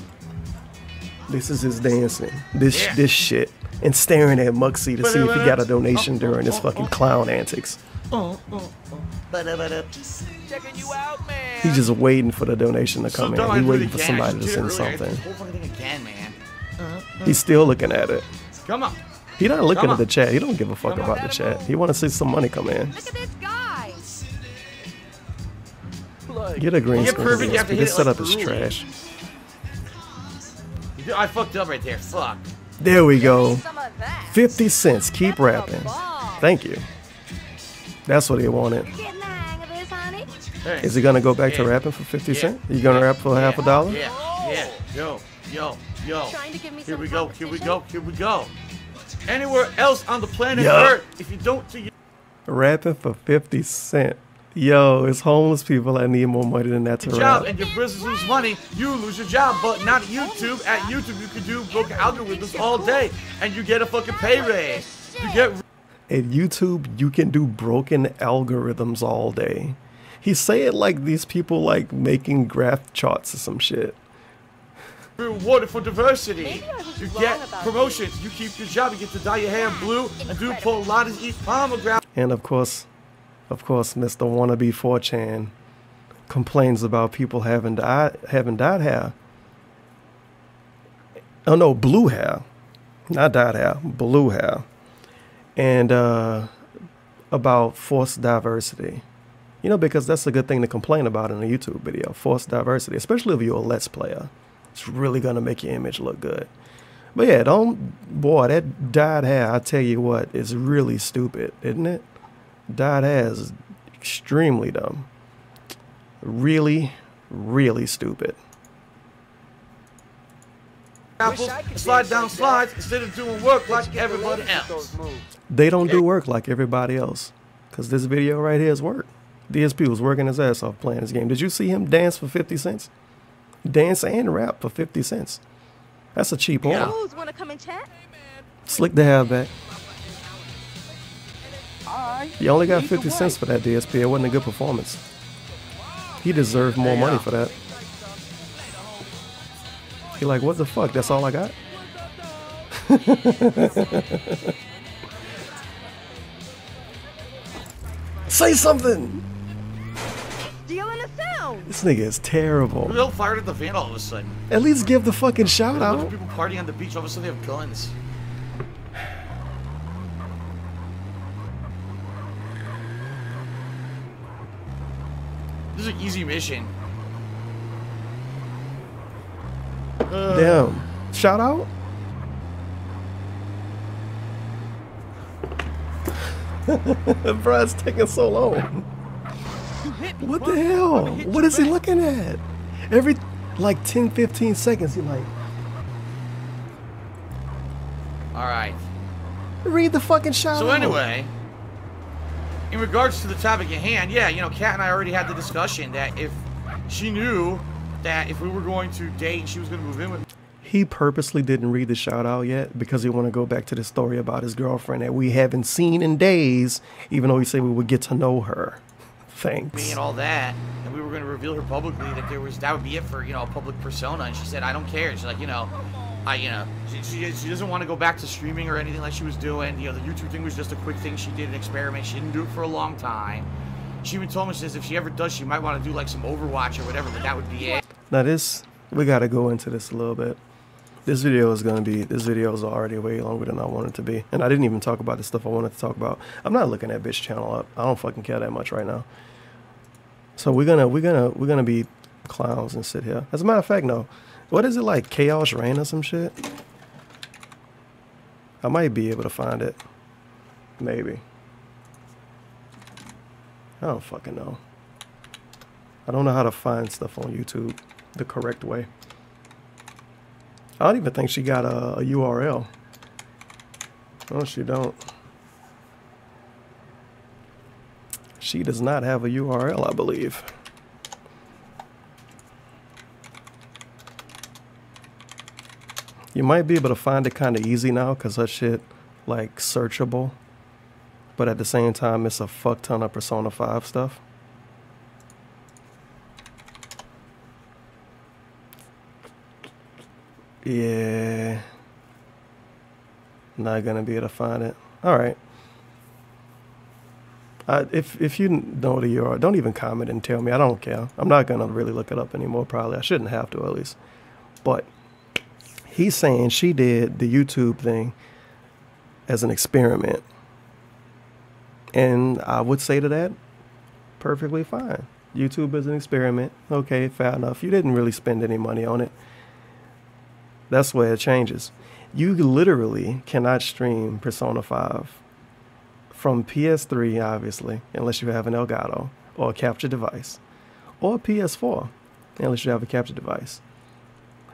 This is his dancing, this
Yeah.
shit, and staring at Muxie to see if he got a donation during his fucking clown antics.
Checking you out, man.
He's just waiting for the donation to come
So dumb, I
in. He's
did it
waiting for
again.
somebody
I
to
did it
send
earlier. I did
something.
this whole fucking thing again, man.
He's still looking at it.
Come on.
He not looking
Come
at the
on.
chat. He don't give a fuck
Come on.
about the chat. He want to see some money come in.
Look at this guy.
Get a green
Get
screen.
perfect, you have to hit
This
it,
setup
like,
is
early.
trash.
I fucked up right there. Fuck.
There we go.
Some of that.
50 cents. Keep
That's a
rapping.
ball.
Thank you. That's what he wanted.
Getting the hang of this, honey.
Hey.
Is he gonna go back to
Yeah.
rapping for 50
Yeah.
cents? You gonna rap for half a dollar?
Yeah, yeah. Yo.
Trying to give me
Here
some
we go. Here we
competition?
go. Here we go. Anywhere else on the planet
Yo.
Earth, if you don't do your
Rapping for 50 cents. Yo, it's homeless people that need more money than that to
job
rap.
and your business lose money, you lose your job. But not at YouTube. At YouTube, you can do broken algorithms all day, and you get a fucking pay raise. You get
At YouTube, you can do broken algorithms all day. He say it like these people like making graph charts or some shit.
rewarded for diversity.
Maybe I was
You
wrong
get
about
promotions. You keep your job. You get to dye your hair blue and do Pilates, eat pomegranate.
And of course, Mr. Wannabe 4chan complains about people having dyed hair. Oh no, blue hair. Not dyed hair, blue hair. And about forced diversity. You know, because that's a good thing to complain about in a YouTube video. Forced diversity, especially if you're a Let's Player. It's really going to make your image look good. But yeah, boy, that dyed hair, I tell you what, is really stupid, isn't it? Dyed hair is extremely dumb. Really, really stupid.
Apples and slide down slides instead of doing work like everybody else.
They don't do work like everybody else. Because this video right here is work. DSP was working his ass off playing this game. Did you see him dance for 50 cents? Dance and rap for 50 cents. That's a cheap order.
Who's want to come and chat?
Slick the hair back. You only got 50 cents for that DSP. It wasn't a good performance. He deserved more money for that. He like, what the fuck? That's all I got? Say something!
Stealing a sound.
This nigga is terrible.
We all fired at the van all of a sudden.
At least give the fucking shout
A bunch
out.
of people partying on the beach. All of a sudden they have guns. This is an easy mission.
Damn. Shout out? Bro, it's taking so long. What the hell? What is he looking at? Every like 10, 15 seconds, he like,
All right.
read the fucking shout
So
out.
anyway, in regards to the topic at hand, yeah, you know, Kat and I already had the discussion that if she knew that if we were going to date and she was going to move in with me,
He purposely didn't read the shout out yet because he want to go back to the story about his girlfriend that we haven't seen in days, even though he said we would get to know her. Thanks.
and all that, and we were going to reveal her publicly that would be it for, you know, a public persona. And she said, I don't care. She's like, you know, she doesn't want to go back to streaming or anything like she was doing. You know, the YouTube thing was just a quick thing. She did an experiment. She didn't do it for a long time. She even told me, she says, if she ever does, she might want to do like some Overwatch or whatever, but that would be it.
Now we got to go into this a little bit. This video is already way longer than I wanted it to be. And I didn't even talk about the stuff I wanted to talk about. I'm not looking that bitch channel up. I don't fucking care that much right now. So we're gonna be clowns and sit here. As a matter of fact, no. What is it like? Chaos Rain or some shit? I might be able to find it. Maybe. I don't fucking know. I don't know how to find stuff on YouTube the correct way. I don't even think she got a URL. No, she don't. She does not have a URL, I believe. You might be able to find it kind of easy now because her shit, like, searchable. But at the same time, it's a fuck ton of Persona 5 stuff. Yeah. Not gonna be able to find it. Alright. If you know the URL, don't even comment and tell me. I don't care. I'm not gonna really look it up anymore, probably. I shouldn't have to, at least. But he's saying she did the YouTube thing as an experiment. And I would say to that, perfectly fine. YouTube is an experiment. Okay, fair enough. You didn't really spend any money on it. That's where it changes. You literally cannot stream Persona 5 from PS3, obviously, unless you have an Elgato or a capture device, or PS4, unless you have a capture device.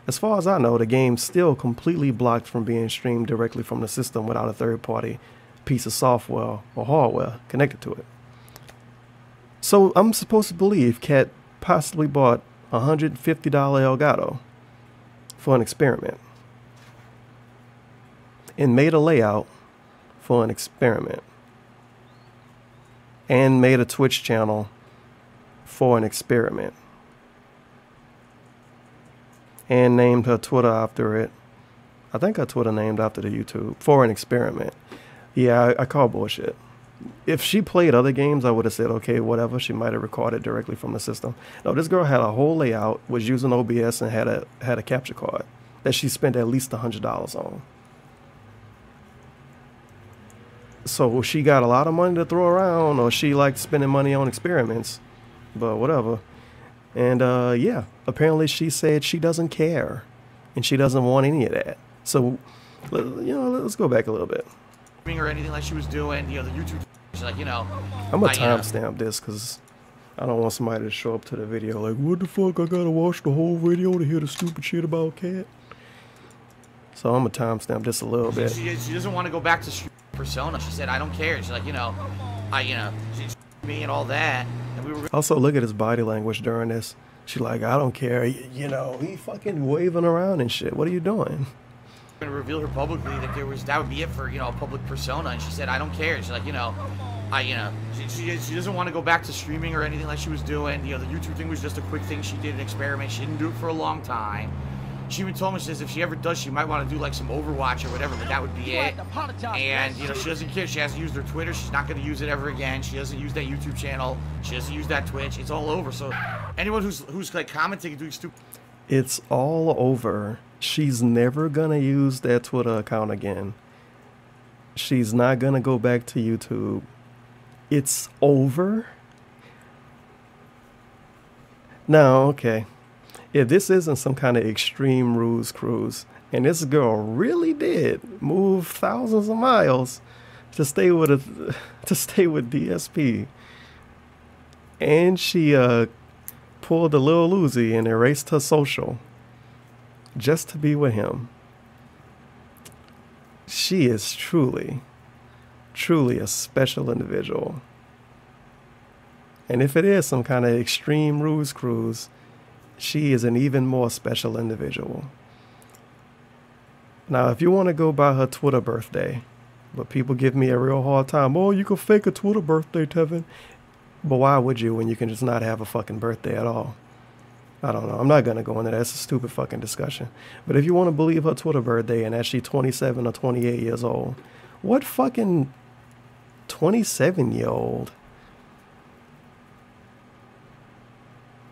As far as I know, the game's still completely blocked from being streamed directly from the system without a third-party piece of software or hardware connected to it. So I'm supposed to believe Kat possibly bought a $150 Elgato for an experiment and made a layout for an experiment and made a Twitch channel for an experiment and named her Twitter after it. I think her Twitter named after the YouTube for an experiment. Yeah, I call bullshit. If she played other games, I would have said, okay, whatever. She might have recorded directly from the system. No, this girl had a whole layout, was using OBS, and had a capture card that she spent at least $100 on. So she got a lot of money to throw around, or she liked spending money on experiments, but whatever. And yeah, apparently she said she doesn't care, and she doesn't want any of that. So, you know, let's go back a little bit.
Or anything like she was doing, you know, the YouTube, like, you know.
I'm gonna timestamp this because I don't want somebody to show up to the video like, what the fuck, I gotta watch the whole video to hear the stupid shit about Kat. So I'm gonna timestamp this a little bit.
She doesn't want to go back to Persona. She said, I don't care. She's like, you know, she's me and all that. And we were
also, look at his body language during this. She's like, I don't care. You know, he fucking waving around and shit. What are you doing?
going to reveal her publicly that would be it for, you know, a public persona, and she said, I don't care. She's like, you know, she doesn't want to go back to streaming or anything like she was doing. You know, the YouTube thing was just a quick thing. She did an experiment. She didn't do it for a long time. She even told me, she says, if she ever does, she might want to do like some Overwatch or whatever, but that would be it. And, you know, she doesn't care. She hasn't used her Twitter. She's not going to use it ever again. She doesn't use that YouTube channel. She doesn't use that Twitch. It's all over. So anyone who's like commenting and doing stupid.
It's all over. She's never going to use that Twitter account again. She's not going to go back to YouTube. It's over. Now, okay. If this isn't some kind of extreme ruse cruise, and this girl really did move thousands of miles to stay with DSP, and she pulled a Lil Uzi and erased her social just to be with him, she is truly a special individual. And if it is some kind of extreme ruse cruise, she is an even more special individual. Now, if you want to go by her Twitter birthday, but people give me a real hard time, oh, you can fake a Twitter birthday, Tevin. But why would you when you can just not have a fucking birthday at all? I don't know. I'm not going to go into that. It's a stupid fucking discussion. But if you want to believe her Twitter birthday and that she's 27 or 28 years old, what fucking 27-year-old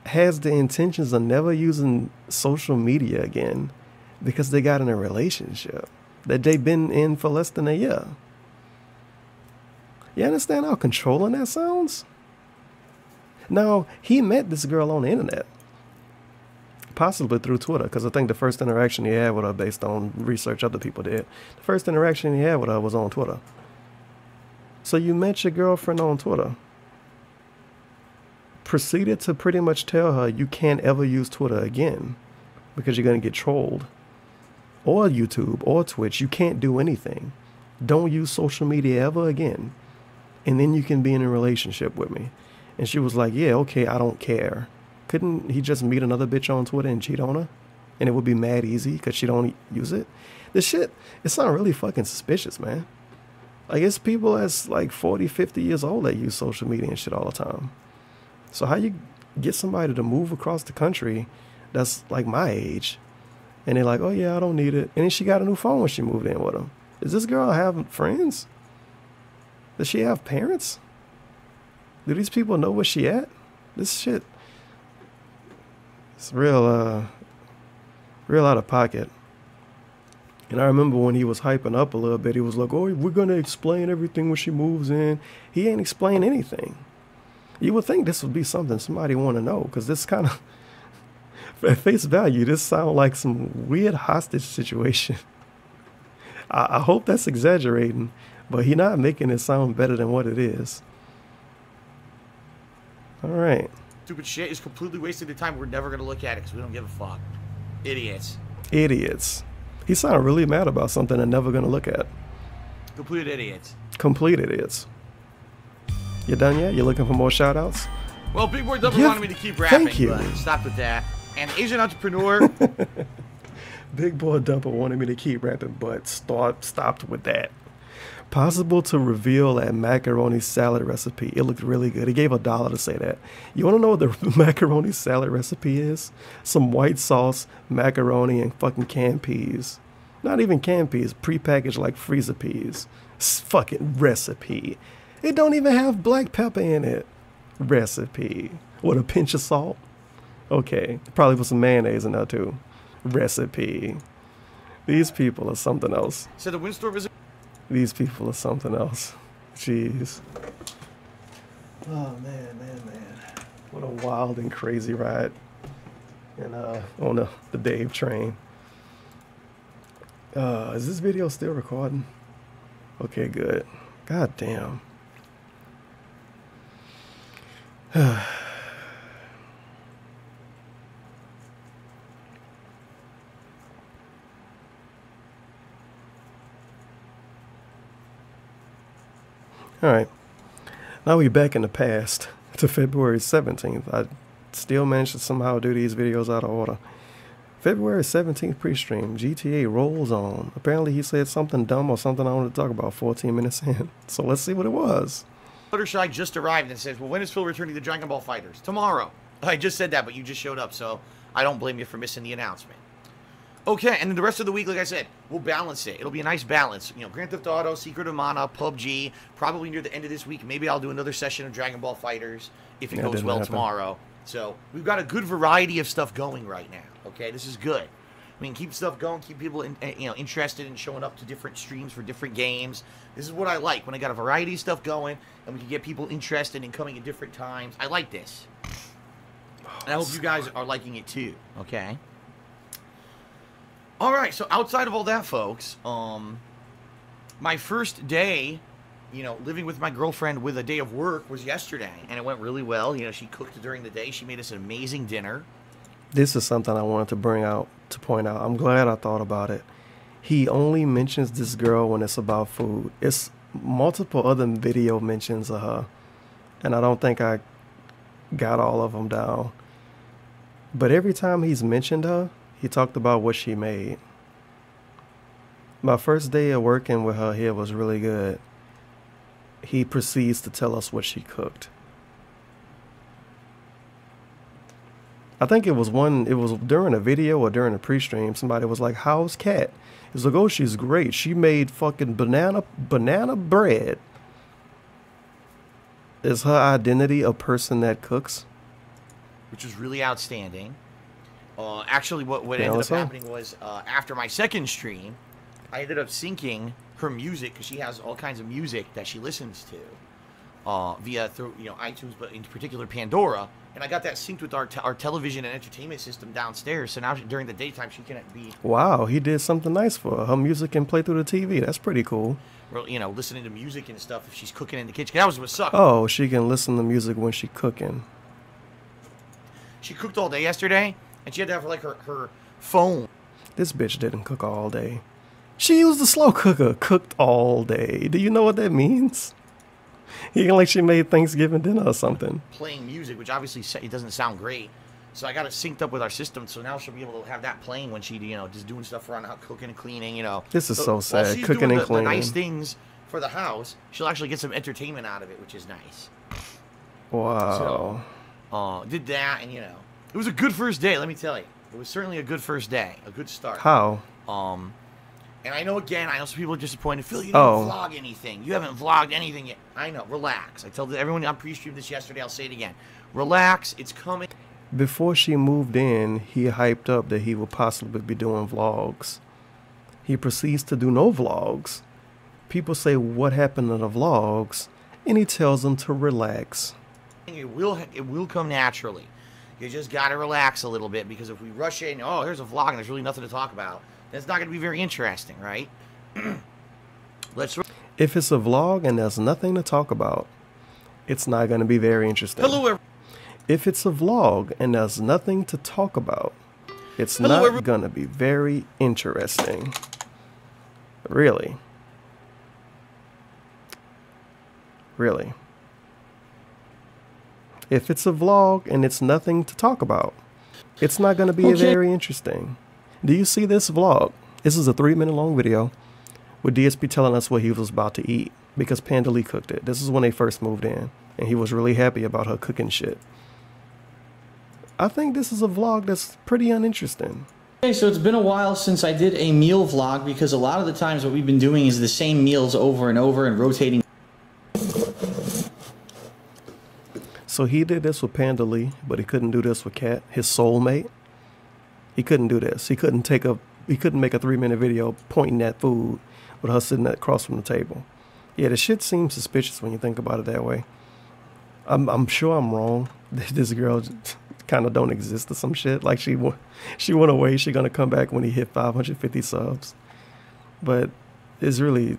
has the intentions of never using social media again because they got in a relationship that they've been in for less than a year? You understand how controlling that sounds? Now, he met this girl on the internet, possibly through Twitter, because I think the first interaction he had with her, based on research other people did, the first interaction he had with her was on Twitter. So you met your girlfriend on Twitter, proceeded to pretty much tell her you can't ever use Twitter again because you're going to get trolled. or YouTube or Twitch. You can't do anything. Don't use social media ever again. And then you can be in a relationship with me. And she was like, yeah, okay, I don't care. Couldn't he just meet another bitch on Twitter and cheat on her? And it would be mad easy because she don't use it? This shit, it's not really fucking suspicious, man. Like, it's people that's like 40, 50 years old that use social media and shit all the time. So how you get somebody to move across the country that's like my age, and they're like, oh yeah, I don't need it. And then she got a new phone when she moved in with him. Does this girl have friends? Does she have parents? Do these people know where she at? This shit, it's real out of pocket. And I remember when he was hyping up a little bit, he was like, oh, we're going to explain everything when she moves in. He ain't explained anything. You would think this would be something somebody want to know, because this kind of, at face value, this sounds like some weird hostage situation. I hope that's exaggerating, but he's not making it sound better than what it is. All right.
Stupid shit is completely wasted the time. We're never going to look at it because we don't give a fuck. Idiots.
Idiots. He sounded really mad about something and never going to look at.
Complete idiots.
Complete idiots. You done yet? You looking for more shout-outs?
Well, Big Boy Double wanted me to keep rapping,
thank you.
but stop with that. And Asian Entrepreneur.
Big Boy Dumper wanted me to keep rapping, but stopped with that. Possible to reveal a macaroni salad recipe. It looked really good. He gave $1 to say that. You want to know what the macaroni salad recipe is? Some white sauce, macaroni, and fucking canned peas. Not even canned peas, prepackaged like freezer peas. Fucking recipe. It don't even have black pepper in it. Recipe. With a pinch of salt. Okay. Probably put some mayonnaise in there too. Recipe. These people are something else.
So the Windstorm visit.
These people are something else. Jeez. Oh, man. What a wild and crazy ride. And on the Dave train. Is this video still recording? Okay, good. God damn. All right, now we're back in the past to February 17th. I still managed to somehow do these videos out of order. February 17th pre-stream, GTA rolls on. Apparently he said something dumb or something I wanted to talk about 14 minutes in. So let's see what it was.
Fluttershy just arrived and says, well, when is Phil returning to Dragon Ball FighterZ? Tomorrow. I just said that, but you just showed up, so I don't blame you for missing the announcement. Okay, and then the rest of the week, like I said, we'll balance it. It'll be a nice balance. You know, Grand Theft Auto, Secret of Mana, PUBG. Probably near the end of this week, maybe I'll do another session of Dragon Ball FighterZ if it goes well tomorrow. So we've got a good variety of stuff going right now. Okay, this is good. We can keep stuff going, keep people interested in showing up to different streams for different games. This is what I like, when I got a variety of stuff going and we can get people interested in coming at different times. I like this. And I hope you guys are liking it too. Okay. All right, so outside of all that, folks, my first day, living with my girlfriend with a day of work was yesterday, and it went really well. She cooked during the day. She made us an amazing dinner.
This is something I wanted to bring out, to point out. I'm glad I thought about it. He only mentions this girl when it's about food. It's multiple other video mentions of her, and I don't think I got all of them down. But every time he's mentioned her, he talked about what she made. My first day of working with her here was really good. He proceeds to tell us what she cooked. I think it was during a video or during a pre-stream. Somebody was like, how's Kat? He's like, oh, she's great. She made fucking banana bread. Is her identity a person that cooks?
Which is really outstanding. Actually, what ended up happening was after my second stream, I ended up syncing her music because she has all kinds of music that she listens to through iTunes, but in particular Pandora. And I got that synced with our television and entertainment system downstairs. So now during the daytime she can be. Wow,
he did something nice for her. Her music can play through the TV. That's pretty cool.
Well, listening to music and stuff if she's cooking in the kitchen. That was what sucked.
Oh, she can listen to music when she's cooking.
She cooked all day yesterday. And she had to have, like, her phone.
This bitch didn't cook all day. She used the slow cooker, cooked all day. Do you know what that means? Even like she made Thanksgiving dinner or something.
Playing music, which obviously it doesn't sound great. So I got it synced up with our system, so now she'll be able to have that playing when she, you know, just doing stuff around out, cooking and cleaning, you know.
This is so sad.
While she's
Cooking
doing
and cleaning.
The nice things for the house, she'll actually get some entertainment out of it, which is nice.
Wow.
So, did that, and you know, it was a good first day. Let me tell you, it was certainly a good first day, a good start.
How?
And I know again, I know some people are disappointed. Phil, you didn't vlog anything. You haven't vlogged anything yet. I know. Relax. I told everyone on pre-stream this yesterday. I'll say it again. Relax. It's coming.
Before she moved in, he hyped up that he would possibly be doing vlogs. He proceeds to do no vlogs. People say, what happened to the vlogs? And he tells them to relax.
It will come naturally. You just got to relax a little bit, because if we rush in, oh, here's a vlog and there's really nothing to talk about, that's not going to be very interesting, right?
If it's a vlog and there's nothing to talk about, it's not going to be very interesting.
Hello, everyone.
If it's a vlog and there's nothing to talk about, it's not going to be very interesting. Really. Really. If it's a vlog and it's nothing to talk about, it's not going to be very interesting. Do you see this vlog? This is a 3-minute long video with DSP telling us what he was about to eat because Panda Lee cooked it. This is when they first moved in, and he was really happy about her cooking shit. I think this is a vlog that's pretty uninteresting.
Okay, so it's been a while since I did a meal vlog, because a lot of the times what we've been doing is the same meals over and over and rotating.
So he did this with Panda Lee, but he couldn't do this with Cat, his soulmate. He couldn't do this. He couldn't make a 3-minute video pointing at food with her sitting across from the table. Yeah, the shit seems suspicious when you think about it that way. I'm sure I'm wrong. This girl kind of don't exist or some shit. Like she went away. She gonna come back when he hit 550 subs. But it's really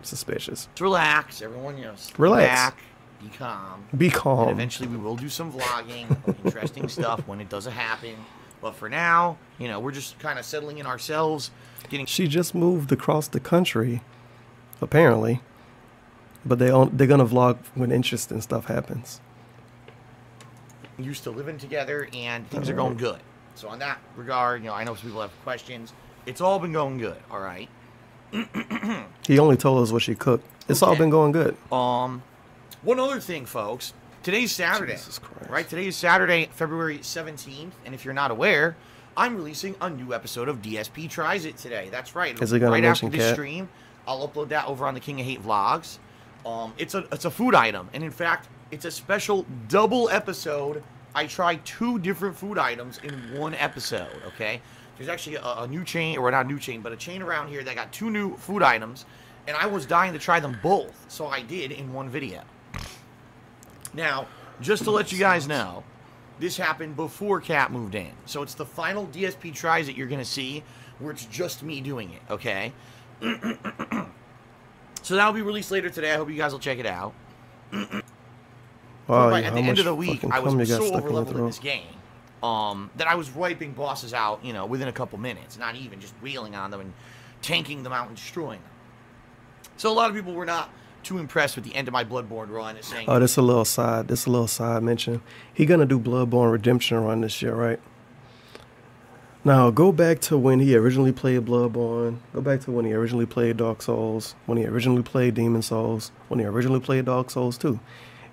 suspicious.
Relax, everyone. You know,
relax.
Back, be calm.
Be calm.
And eventually, we will do some vlogging, interesting stuff when it doesn't happen. But for now, you know, we're just kind of settling in ourselves.
She just moved across the country, apparently. But they're gonna vlog when interesting stuff happens.
Used to living together, and things are going good. So on that regard, you know, I know some people have questions. It's all been going good. All right.
He only told us what she cooked. It's all been going good.
One other thing, folks. Today's Saturday, right? Today is Saturday, February 17th, and if you're not aware, I'm releasing a new episode of DSP Tries It today. That's right.
Is it gonna
right
mention
after this
Cat?
stream, I'll upload that over on the King of Hate vlogs. It's a food item, and in fact, it's a special double episode. I tried 2 different food items in one episode. Okay, there's actually a new chain, or not a new chain, but a chain around here that got 2 new food items, and I was dying to try them both, so I did in one video. Now, just to let you guys know, this happened before Cat moved in. So it's the final DSP Tries that you're going to see, where it's just me doing it, okay? So that'll be released later today. I hope you guys will check it out.
Wow,
At the end of the week, I was so overleveled in
in
this game that I was wiping bosses out, you know, within a couple minutes. Not even just wheeling on them and tanking them out and destroying them. So a lot of people were not too impressed with the end of my Bloodborne run. Saying,
oh, this a little side mention. He gonna do Bloodborne Redemption run this year, right? Now go back to when he originally played Bloodborne. Go back to when he originally played Dark Souls. When he originally played Demon Souls. When he originally played Dark Souls 2.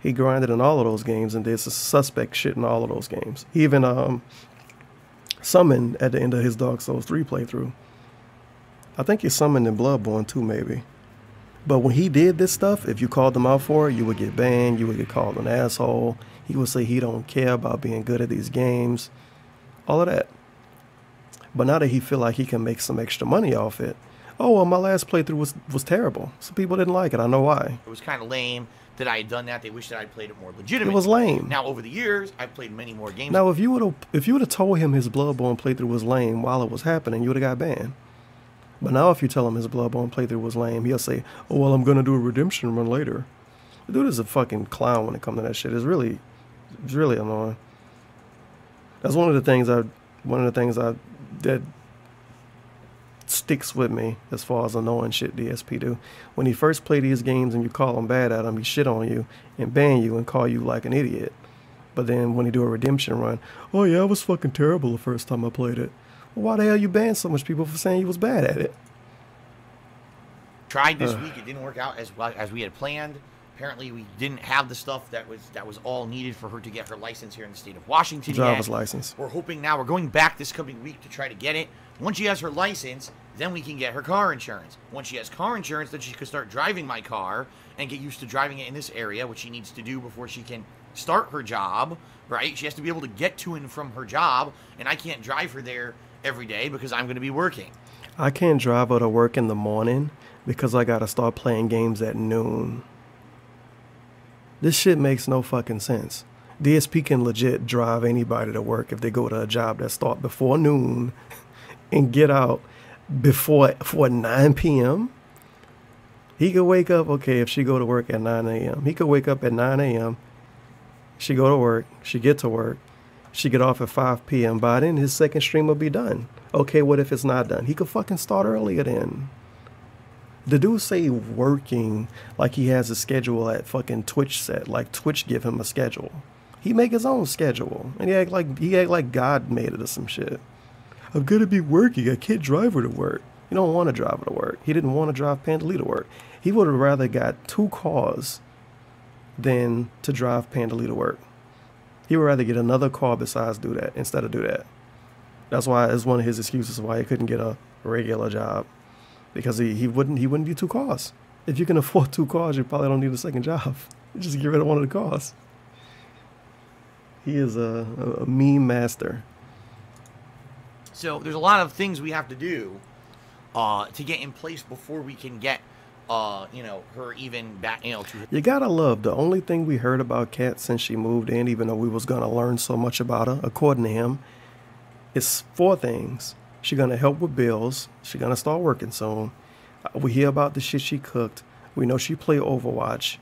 He grinded in all of those games and did some suspect shit in all of those games. He even summoned at the end of his Dark Souls 3 playthrough. I think he summoned in Bloodborne too, maybe. But when he did this stuff, if you called him out for it, you would get banned. You would get called an asshole. He would say he don't care about being good at these games. All of that. But now that he feel like he can make some extra money off it, oh, well, my last playthrough was terrible. Some people didn't like it. I know why.
It was kind of lame that I had done that. They wish that I'd played it more legitimate.
It was lame.
Now, over the years, I've played many more games.
Now, if you would have told him his Bloodborne playthrough was lame while it was happening, you would have got banned. But now if you tell him his Bloodborne playthrough was lame, he'll say, oh, well, I'm going to do a redemption run later. The dude is a fucking clown when it comes to that shit. It's really annoying. That's one of the things that sticks with me as far as annoying shit DSP do. When he first play these games and you call him bad at him, he shit on you and ban you and call you like an idiot. But then when he do a redemption run, oh yeah, it was fucking terrible the first time I played it. Well, why the hell you banned so much people for saying you was bad at it?
Tried this week, it didn't work out as well as we had planned. Apparently, we didn't have the stuff that was all needed for her to get her license here in the state of Washington.
Driver's license.
We're hoping now, we're going back this coming week to try to get it. Once she has her license, then we can get her car insurance. Once she has car insurance, then she can start driving my car and get used to driving it in this area, which she needs to do before she can start her job, right? She has to be able to get to and from her job, and I can't drive her there every day because I'm going to be working.
I can't drive her to work in the morning because I got to start playing games at noon. This shit makes no fucking sense. DSP can legit drive anybody to work if they go to a job that start before noon and get out before 9 p.m. He could wake up, okay, if she go to work at 9 a.m. He could wake up at 9 a.m. She go to work, she get to work, she get off at 5 p.m. By then his second stream will be done. Okay, what if it's not done? He could fucking start earlier then. The dude say working like he has a schedule at fucking Twitch set, like Twitch give him a schedule. He make his own schedule, and he act like God made it or some shit. I'm gonna be working. I can't drive her to work. You don't want to drive her to work. He didn't want to drive Pandalita to work. He would have rather got 2 cars than to drive Pandalita to work. He would rather get another car besides do that instead of do that. That's why it's one of his excuses why he couldn't get a regular job. Because he wouldn't need 2 cars. If you can afford 2 cars, you probably don't need a second job. Just get rid of one of the cars. He is a meme master.
So there's a lot of things we have to do to get in place before we can get, her even back, to her.
You gotta love, the only thing we heard about Kat since she moved in, even though we was gonna learn so much about her, according to him, is 4 things. She's going to help with bills. She's going to start working soon. We hear about the shit she cooked. We know she played Overwatch.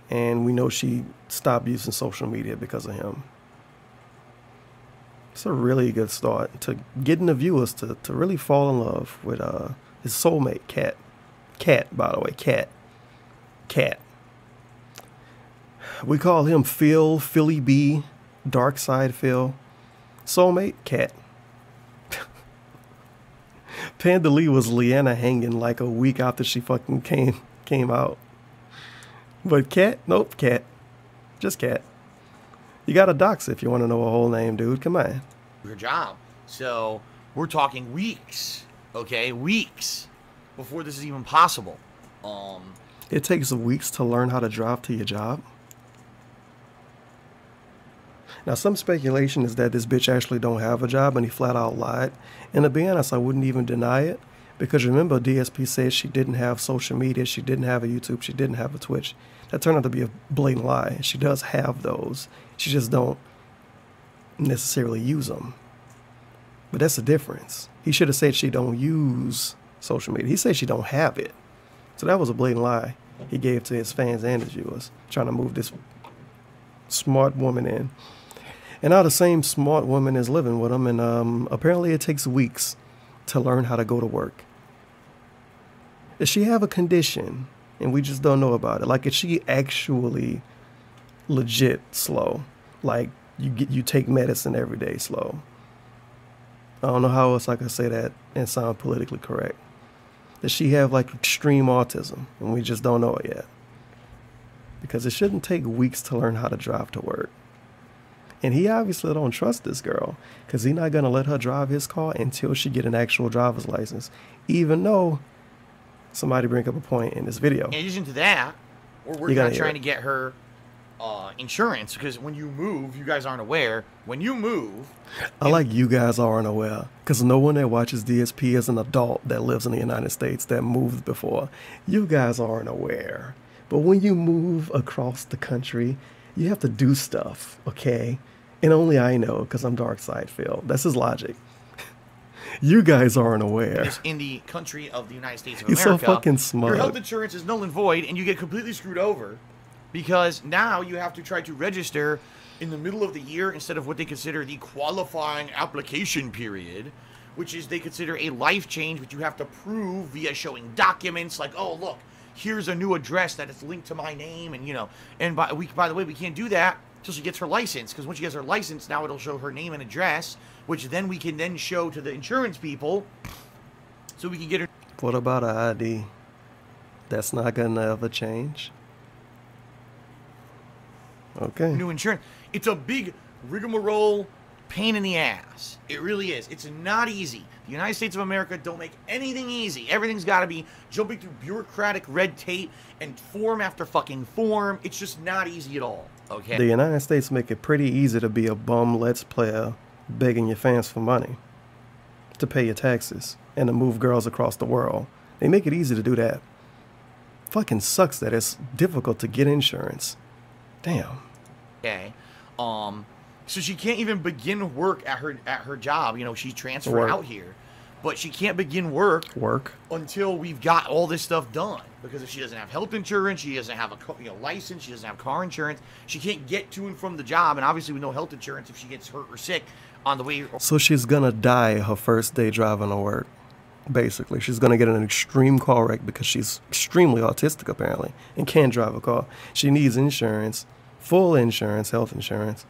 And we know she stopped using social media because of him. It's a really good start to getting the viewers to really fall in love with his soulmate, Kat. Kat, by the way, Kat. Kat. We call him Phil, Philly B, Dark Side Phil. Soulmate, Kat. Pandalita was Leanna hanging like a week after she fucking came out. But Kat? Nope, Kat. Just Kat. You gotta dox if you want to know a whole name, dude. Come on.
Her job. So we're talking weeks, okay? Weeks before this is even possible.
It takes weeks to learn how to drive to your job. Now, some speculation is that this bitch actually don't have a job and he flat out lied. And to be honest, I wouldn't even deny it. Because remember, DSP said she didn't have social media, she didn't have a YouTube, she didn't have a Twitch. That turned out to be a blatant lie. She does have those. She just don't necessarily use them. But that's the difference. He should have said she don't use social media. He said she don't have it. So that was a blatant lie he gave to his fans and his viewers, trying to move this smart woman in. And now the same smart woman is living with him, and apparently it takes weeks to learn how to go to work. Does she have a condition and we just don't know about it? Like, is she actually legit slow? Like, you take medicine every day slow? I don't know how else I can say that and sound politically correct. Does she have like extreme autism and we just don't know it yet? Because it shouldn't take weeks to learn how to drive to work. And he obviously don't trust this girl because he's not going to let her drive his car until she get an actual driver's license, even though somebody bring up a point in this video.
In addition to that, we're working on trying to get her insurance, because when you move, you guys aren't aware, when you move...
I like you guys aren't aware, because no one that watches DSP is an adult that lives in the United States that moved before. You guys aren't aware. But when you move across the country, you have to do stuff, okay? And only I know, because I'm Dark Side Phil. That's his logic. You guys aren't aware.
In the country of the United States of
He's
America,
so fucking smart.
Your health insurance is null and void, and you get completely screwed over because now you have to try to register in the middle of the year instead of what they consider the qualifying application period, which is they consider a life change, which you have to prove via showing documents like, oh, look, here's a new address that is linked to my name, and, you know, and by the way, we can't do that until she gets her license, because once she gets her license, now it'll show her name and address, which then we can then show to the insurance people, so we can get her.
What about an ID? That's not gonna ever change. Okay.
New insurance. It's a big rigmarole, pain in the ass. It really is. It's not easy. The United States of America don't make anything easy. Everything's got to be jumping through bureaucratic red tape and form after fucking form. It's just not easy at all. Okay.
The United States make it pretty easy to be a bum Let's Player begging your fans for money to pay your taxes and to move girls across the world. They make it easy to do that. Fucking sucks that it's difficult to get insurance. Damn.
Okay. So she can't even begin work at her job. You know, she's transferred out here, but she can't begin work until we've got all this stuff done. Because if she doesn't have health insurance, she doesn't have a license, she doesn't have car insurance, she can't get to and from the job. And obviously, with no health insurance, if she gets hurt or sick on the way.
So she's gonna die her first day driving to work. Basically, she's gonna get in an extreme car wreck because she's extremely autistic apparently and can't drive a car. She needs insurance, full insurance, health insurance,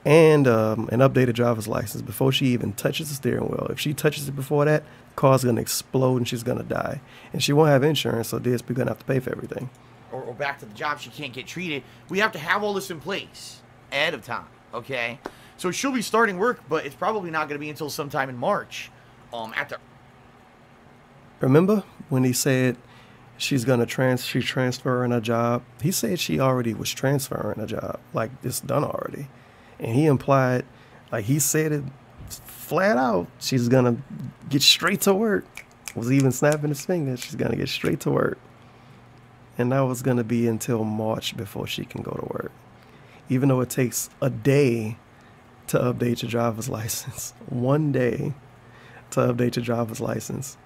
and an updated driver's license before she even touches the steering wheel. If she touches it before that, the car's gonna explode and she's gonna die. And she won't have insurance, so DSP gonna have to pay for everything.
Or back to the job, she can't get treated. We have to have all this in place ahead of time, okay? So she'll be starting work, but it's probably not gonna be until sometime in March.
Remember when he said she's gonna transferring a job? He said she already was transferring a job, like it's done already. And he implied, like he said it flat out, she's gonna get straight to work. Was even snapping his fingers, she's gonna get straight to work. And that was gonna be until March before she can go to work. Even though it takes a day to update your driver's license. 1 day to update your driver's license.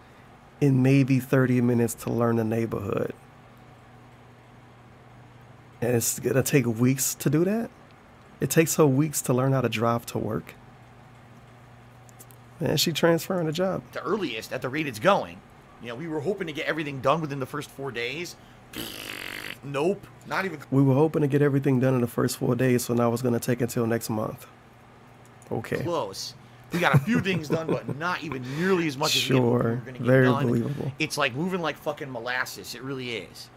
In maybe 30 minutes to learn the neighborhood. And it's gonna take weeks to do that? It takes her weeks to learn how to drive to work. And she transferring a job.
The earliest, at the rate it's going. You know, we were hoping to get everything done within the first 4 days. Nope, not even.
We were hoping to get everything done in the first 4 days, so now it's gonna take until next month. Okay.
Close. We got a few things done, but not even nearly as much as we were going to get
very
done.
believable.
It's like moving like fucking molasses. It really is.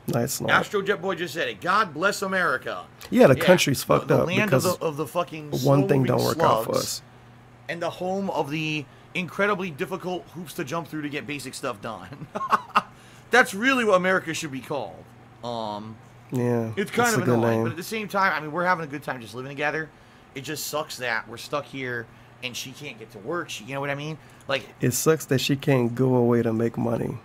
Nice.
Astrojet Boy just said it. God bless America.
Yeah, the country's fucked
the
up
land
because
of the fucking
one thing don't work out for us.
And the home of the incredibly difficult hoops to jump through to get basic stuff done. That's really what America should be called.
Yeah,
it's kind of annoying, but at the same time, I mean, we're having a good time just living together. It just sucks that we're stuck here and she can't get to work. You know what I mean? Like,
it sucks that she can't go away to make money.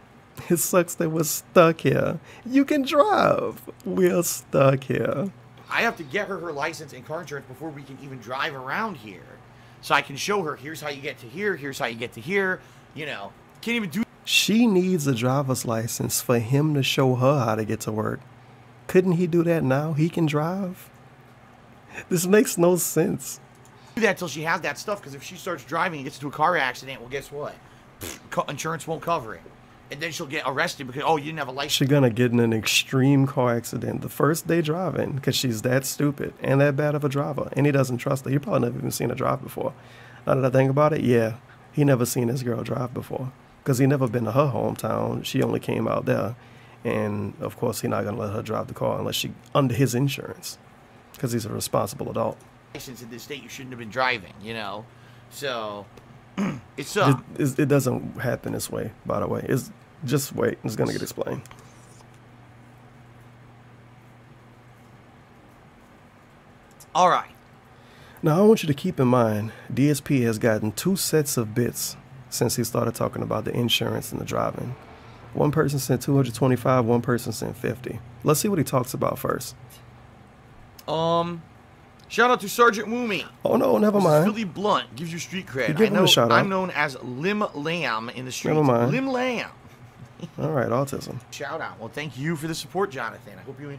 It sucks that we're stuck here. You can drive. We're stuck here.
I have to get her license and car insurance before we can even drive around here. So I can show her, here's how you get to here, here's how you get to here. You know, can't even do.
She needs a driver's license for him to show her how to get to work. Couldn't he do that now? He can drive. This makes no sense.
Do that till she has that stuff, because if she starts driving and gets into a car accident, well, guess what? Insurance won't cover it. And then she'll get arrested because, oh, you didn't have a license.
She's gonna get in an extreme car accident the first day driving because she's that stupid and that bad of a driver. And he doesn't trust her. He probably never even seen her drive before. Now that I think about it, yeah, he never seen this girl drive before because he never been to her hometown. She only came out there. And, of course, he's not gonna let her drive the car unless she under his insurance because he's a responsible adult.
License in this state, you shouldn't have been driving, you know? So, it sucks.
It doesn't happen this way, by the way. It's just wait. It's gonna get explained.
All right.
Now I want you to keep in mind, DSP has gotten 2 sets of bits since he started talking about the insurance and the driving. One person sent 225. One person sent 50. Let's see what he talks about first.
Shout out to Sergeant Woomy.
Oh no, never mind.
Philly Blunt gives you street cred.
Give him a shout out.
I'm known as Lim Lamb in the streets.
Never mind.
Lim Lamb.
All right, autism.
Shout out. Well, thank you for the support, Jonathan. I hope you.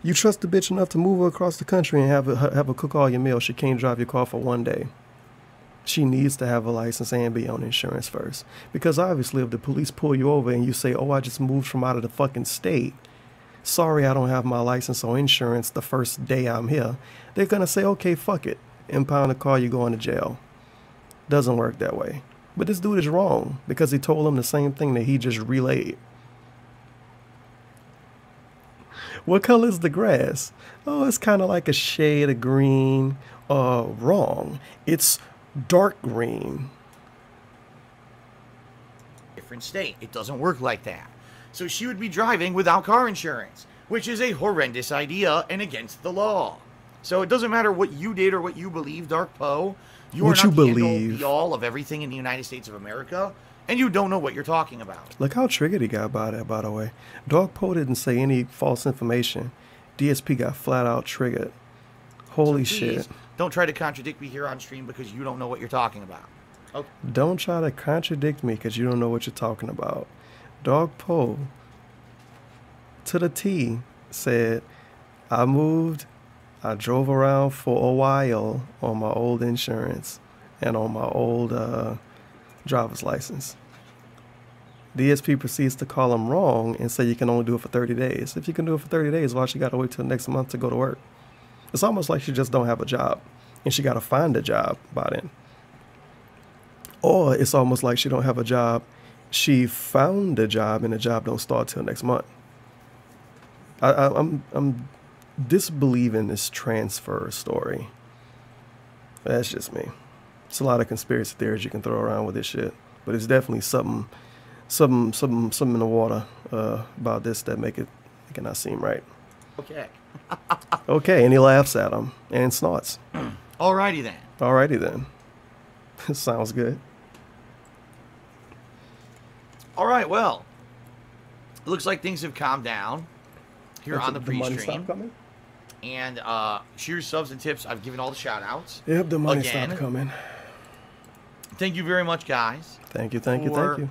You trust the bitch enough to move her across the country and have her cook all your meals. She can't drive your car for one day. She needs to have a license and be on insurance first. Because obviously if the police pull you over and you say, oh, I just moved from out of the fucking state. Sorry, I don't have my license or insurance the first day I'm here. They're going to say, okay, fuck it. Impound the car, you going to jail. Doesn't work that way. But this dude is wrong because he told him the same thing that he just relayed. What color is the grass? Oh, it's kind of like a shade of green. Wrong. It's dark green.
Different state. It doesn't work like that. So she would be driving without car insurance, which is a horrendous idea and against the law. So it doesn't matter what you did or what you believe, Dark Poe. You are not the end-all be-all of everything in the United States of America, and you don't know what you're talking about.
Look how triggered he got by that, by the way. Dark Poe didn't say any false information. DSP got flat out triggered. Holy shit.
Don't try to contradict me here on stream because you don't know what you're talking about. Okay.
Don't try to contradict me because you don't know what you're talking about. Dark Poe, to the T, said, I drove around for a while on my old insurance and on my old driver's license. DSP proceeds to call him wrong and say you can only do it for 30 days. If you can do it for 30 days, why she got to wait till next month to go to work? It's almost like she just don't have a job and she got to find a job by then. Or it's almost like she don't have a job. She found a job and the job don't start till next month. I'm disbelieving this transfer story. That's just me. It's a lot of conspiracy theories you can throw around with this shit, but it's definitely something in the water about this that make it not seem right.
Okay.
Okay, and he laughs at him and snorts.
Alrighty then.
Alrighty then. Sounds good.
All right, well, it looks like things have calmed down here on the pre-stream. And cheers, subs, and tips. I've given all the shout-outs.
Yep, the money stopped coming.
Thank you very much, guys.
Thank you.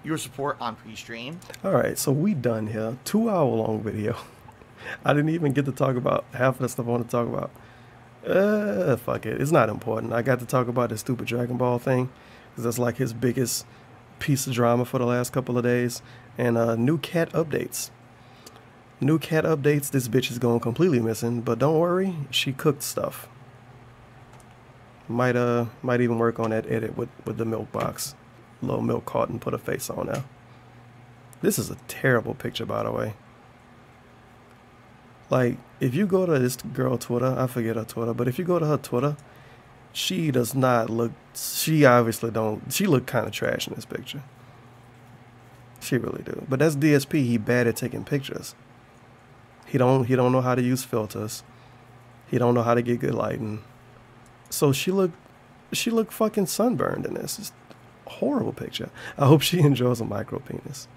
Your support on pre-stream.
All right, so we done here. 2-hour-long video. I didn't even get to talk about half of the stuff I want to talk about. Fuck it. It's not important. I got to talk about this stupid Dragon Ball thing because that's like his biggest piece of drama for the last couple of days. And new cat updates. New cat updates. This bitch is going completely missing, but don't worry, she cooked stuff. Might even work on that edit with the milk box. Little milk carton, put a face on now. This is a terrible picture, by the way. Like, if you go to this girl Twitter, I forget her Twitter, but if you go to her Twitter, she does not look, she obviously don't, she look kind of trash in this picture. She really do. But that's DSP, he bad at taking pictures. He don't know how to use filters. He don't know how to get good lighting. So she look fucking sunburned in this. It's a horrible picture. I hope she enjoys a micro penis.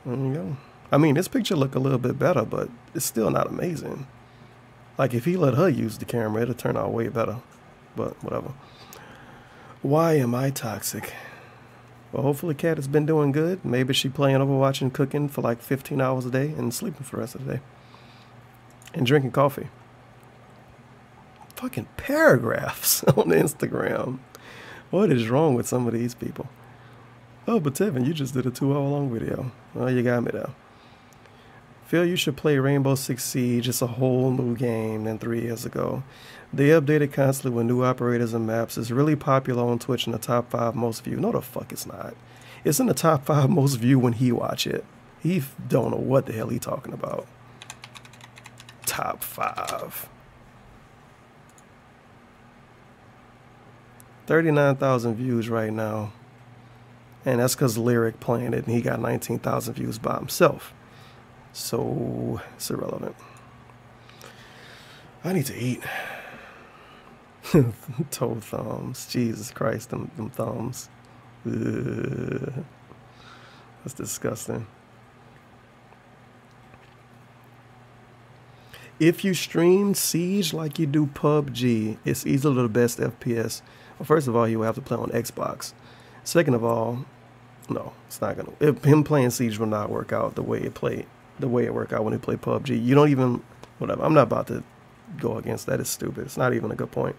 There you go. I mean, this picture look a little bit better, but it's still not amazing. Like, if he let her use the camera, it'll turn out way better. But whatever. Why am I toxic? Well, hopefully Kat has been doing good. Maybe she playing Overwatch and cooking for like 15 hours a day and sleeping for the rest of the day. And drinking coffee. Fucking paragraphs on Instagram. What is wrong with some of these people? Oh, but Tevin, you just did a 2-hour-long video. Oh, you got me though. Feel you should play Rainbow Six Siege. It's a whole new game than 3 years ago. They update it constantly with new operators and maps. It's really popular on Twitch in the top 5 most viewed. No, the fuck it's not. It's in the top 5 most viewed when he watch it. He don't know what the hell he talking about. Top 5. 39,000 views right now. And that's because Lyric playing it and he got 19,000 views by himself. So it's irrelevant. I need to eat. Toe thumbs. Jesus Christ, them thumbs. Ugh. That's disgusting. If you stream Siege like you do PUBG, it's easily the best FPS. Well, first of all, you will have to play on Xbox. Second of all, no, it's not gonna. Him playing Siege will not work out the way it played the way it work out when you play PUBG. You don't even, whatever. I'm not about to go against that. It's stupid. It's not even a good point.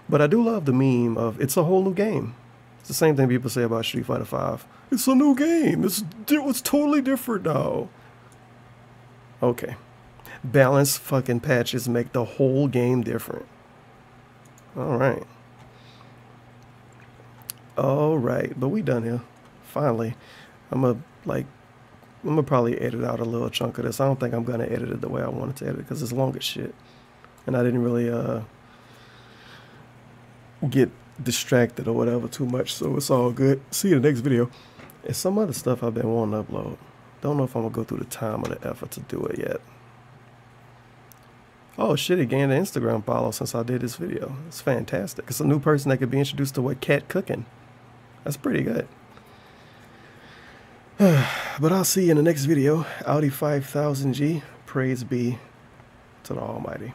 But I do love the meme of it's a whole new game. It's the same thing people say about Street Fighter V. It's a new game. It's totally different now. Okay. Balanced fucking patches make the whole game different. Alright. Alright, but we done here. Finally. I'm gonna probably edit out a little chunk of this. I don't think I'm gonna edit it the way I wanted to edit it because it's long as shit. And I didn't really get distracted or whatever too much, so it's all good. See you in the next video. It's some other stuff I've been wanting to upload. Don't know if I'm gonna go through the time or the effort to do it yet. Oh shit, it gained an Instagram follow since I did this video. It's fantastic. It's a new person that could be introduced to what cat cooking. That's pretty good. But I'll see you in the next video. Audi 5000G. Praise be to the Almighty.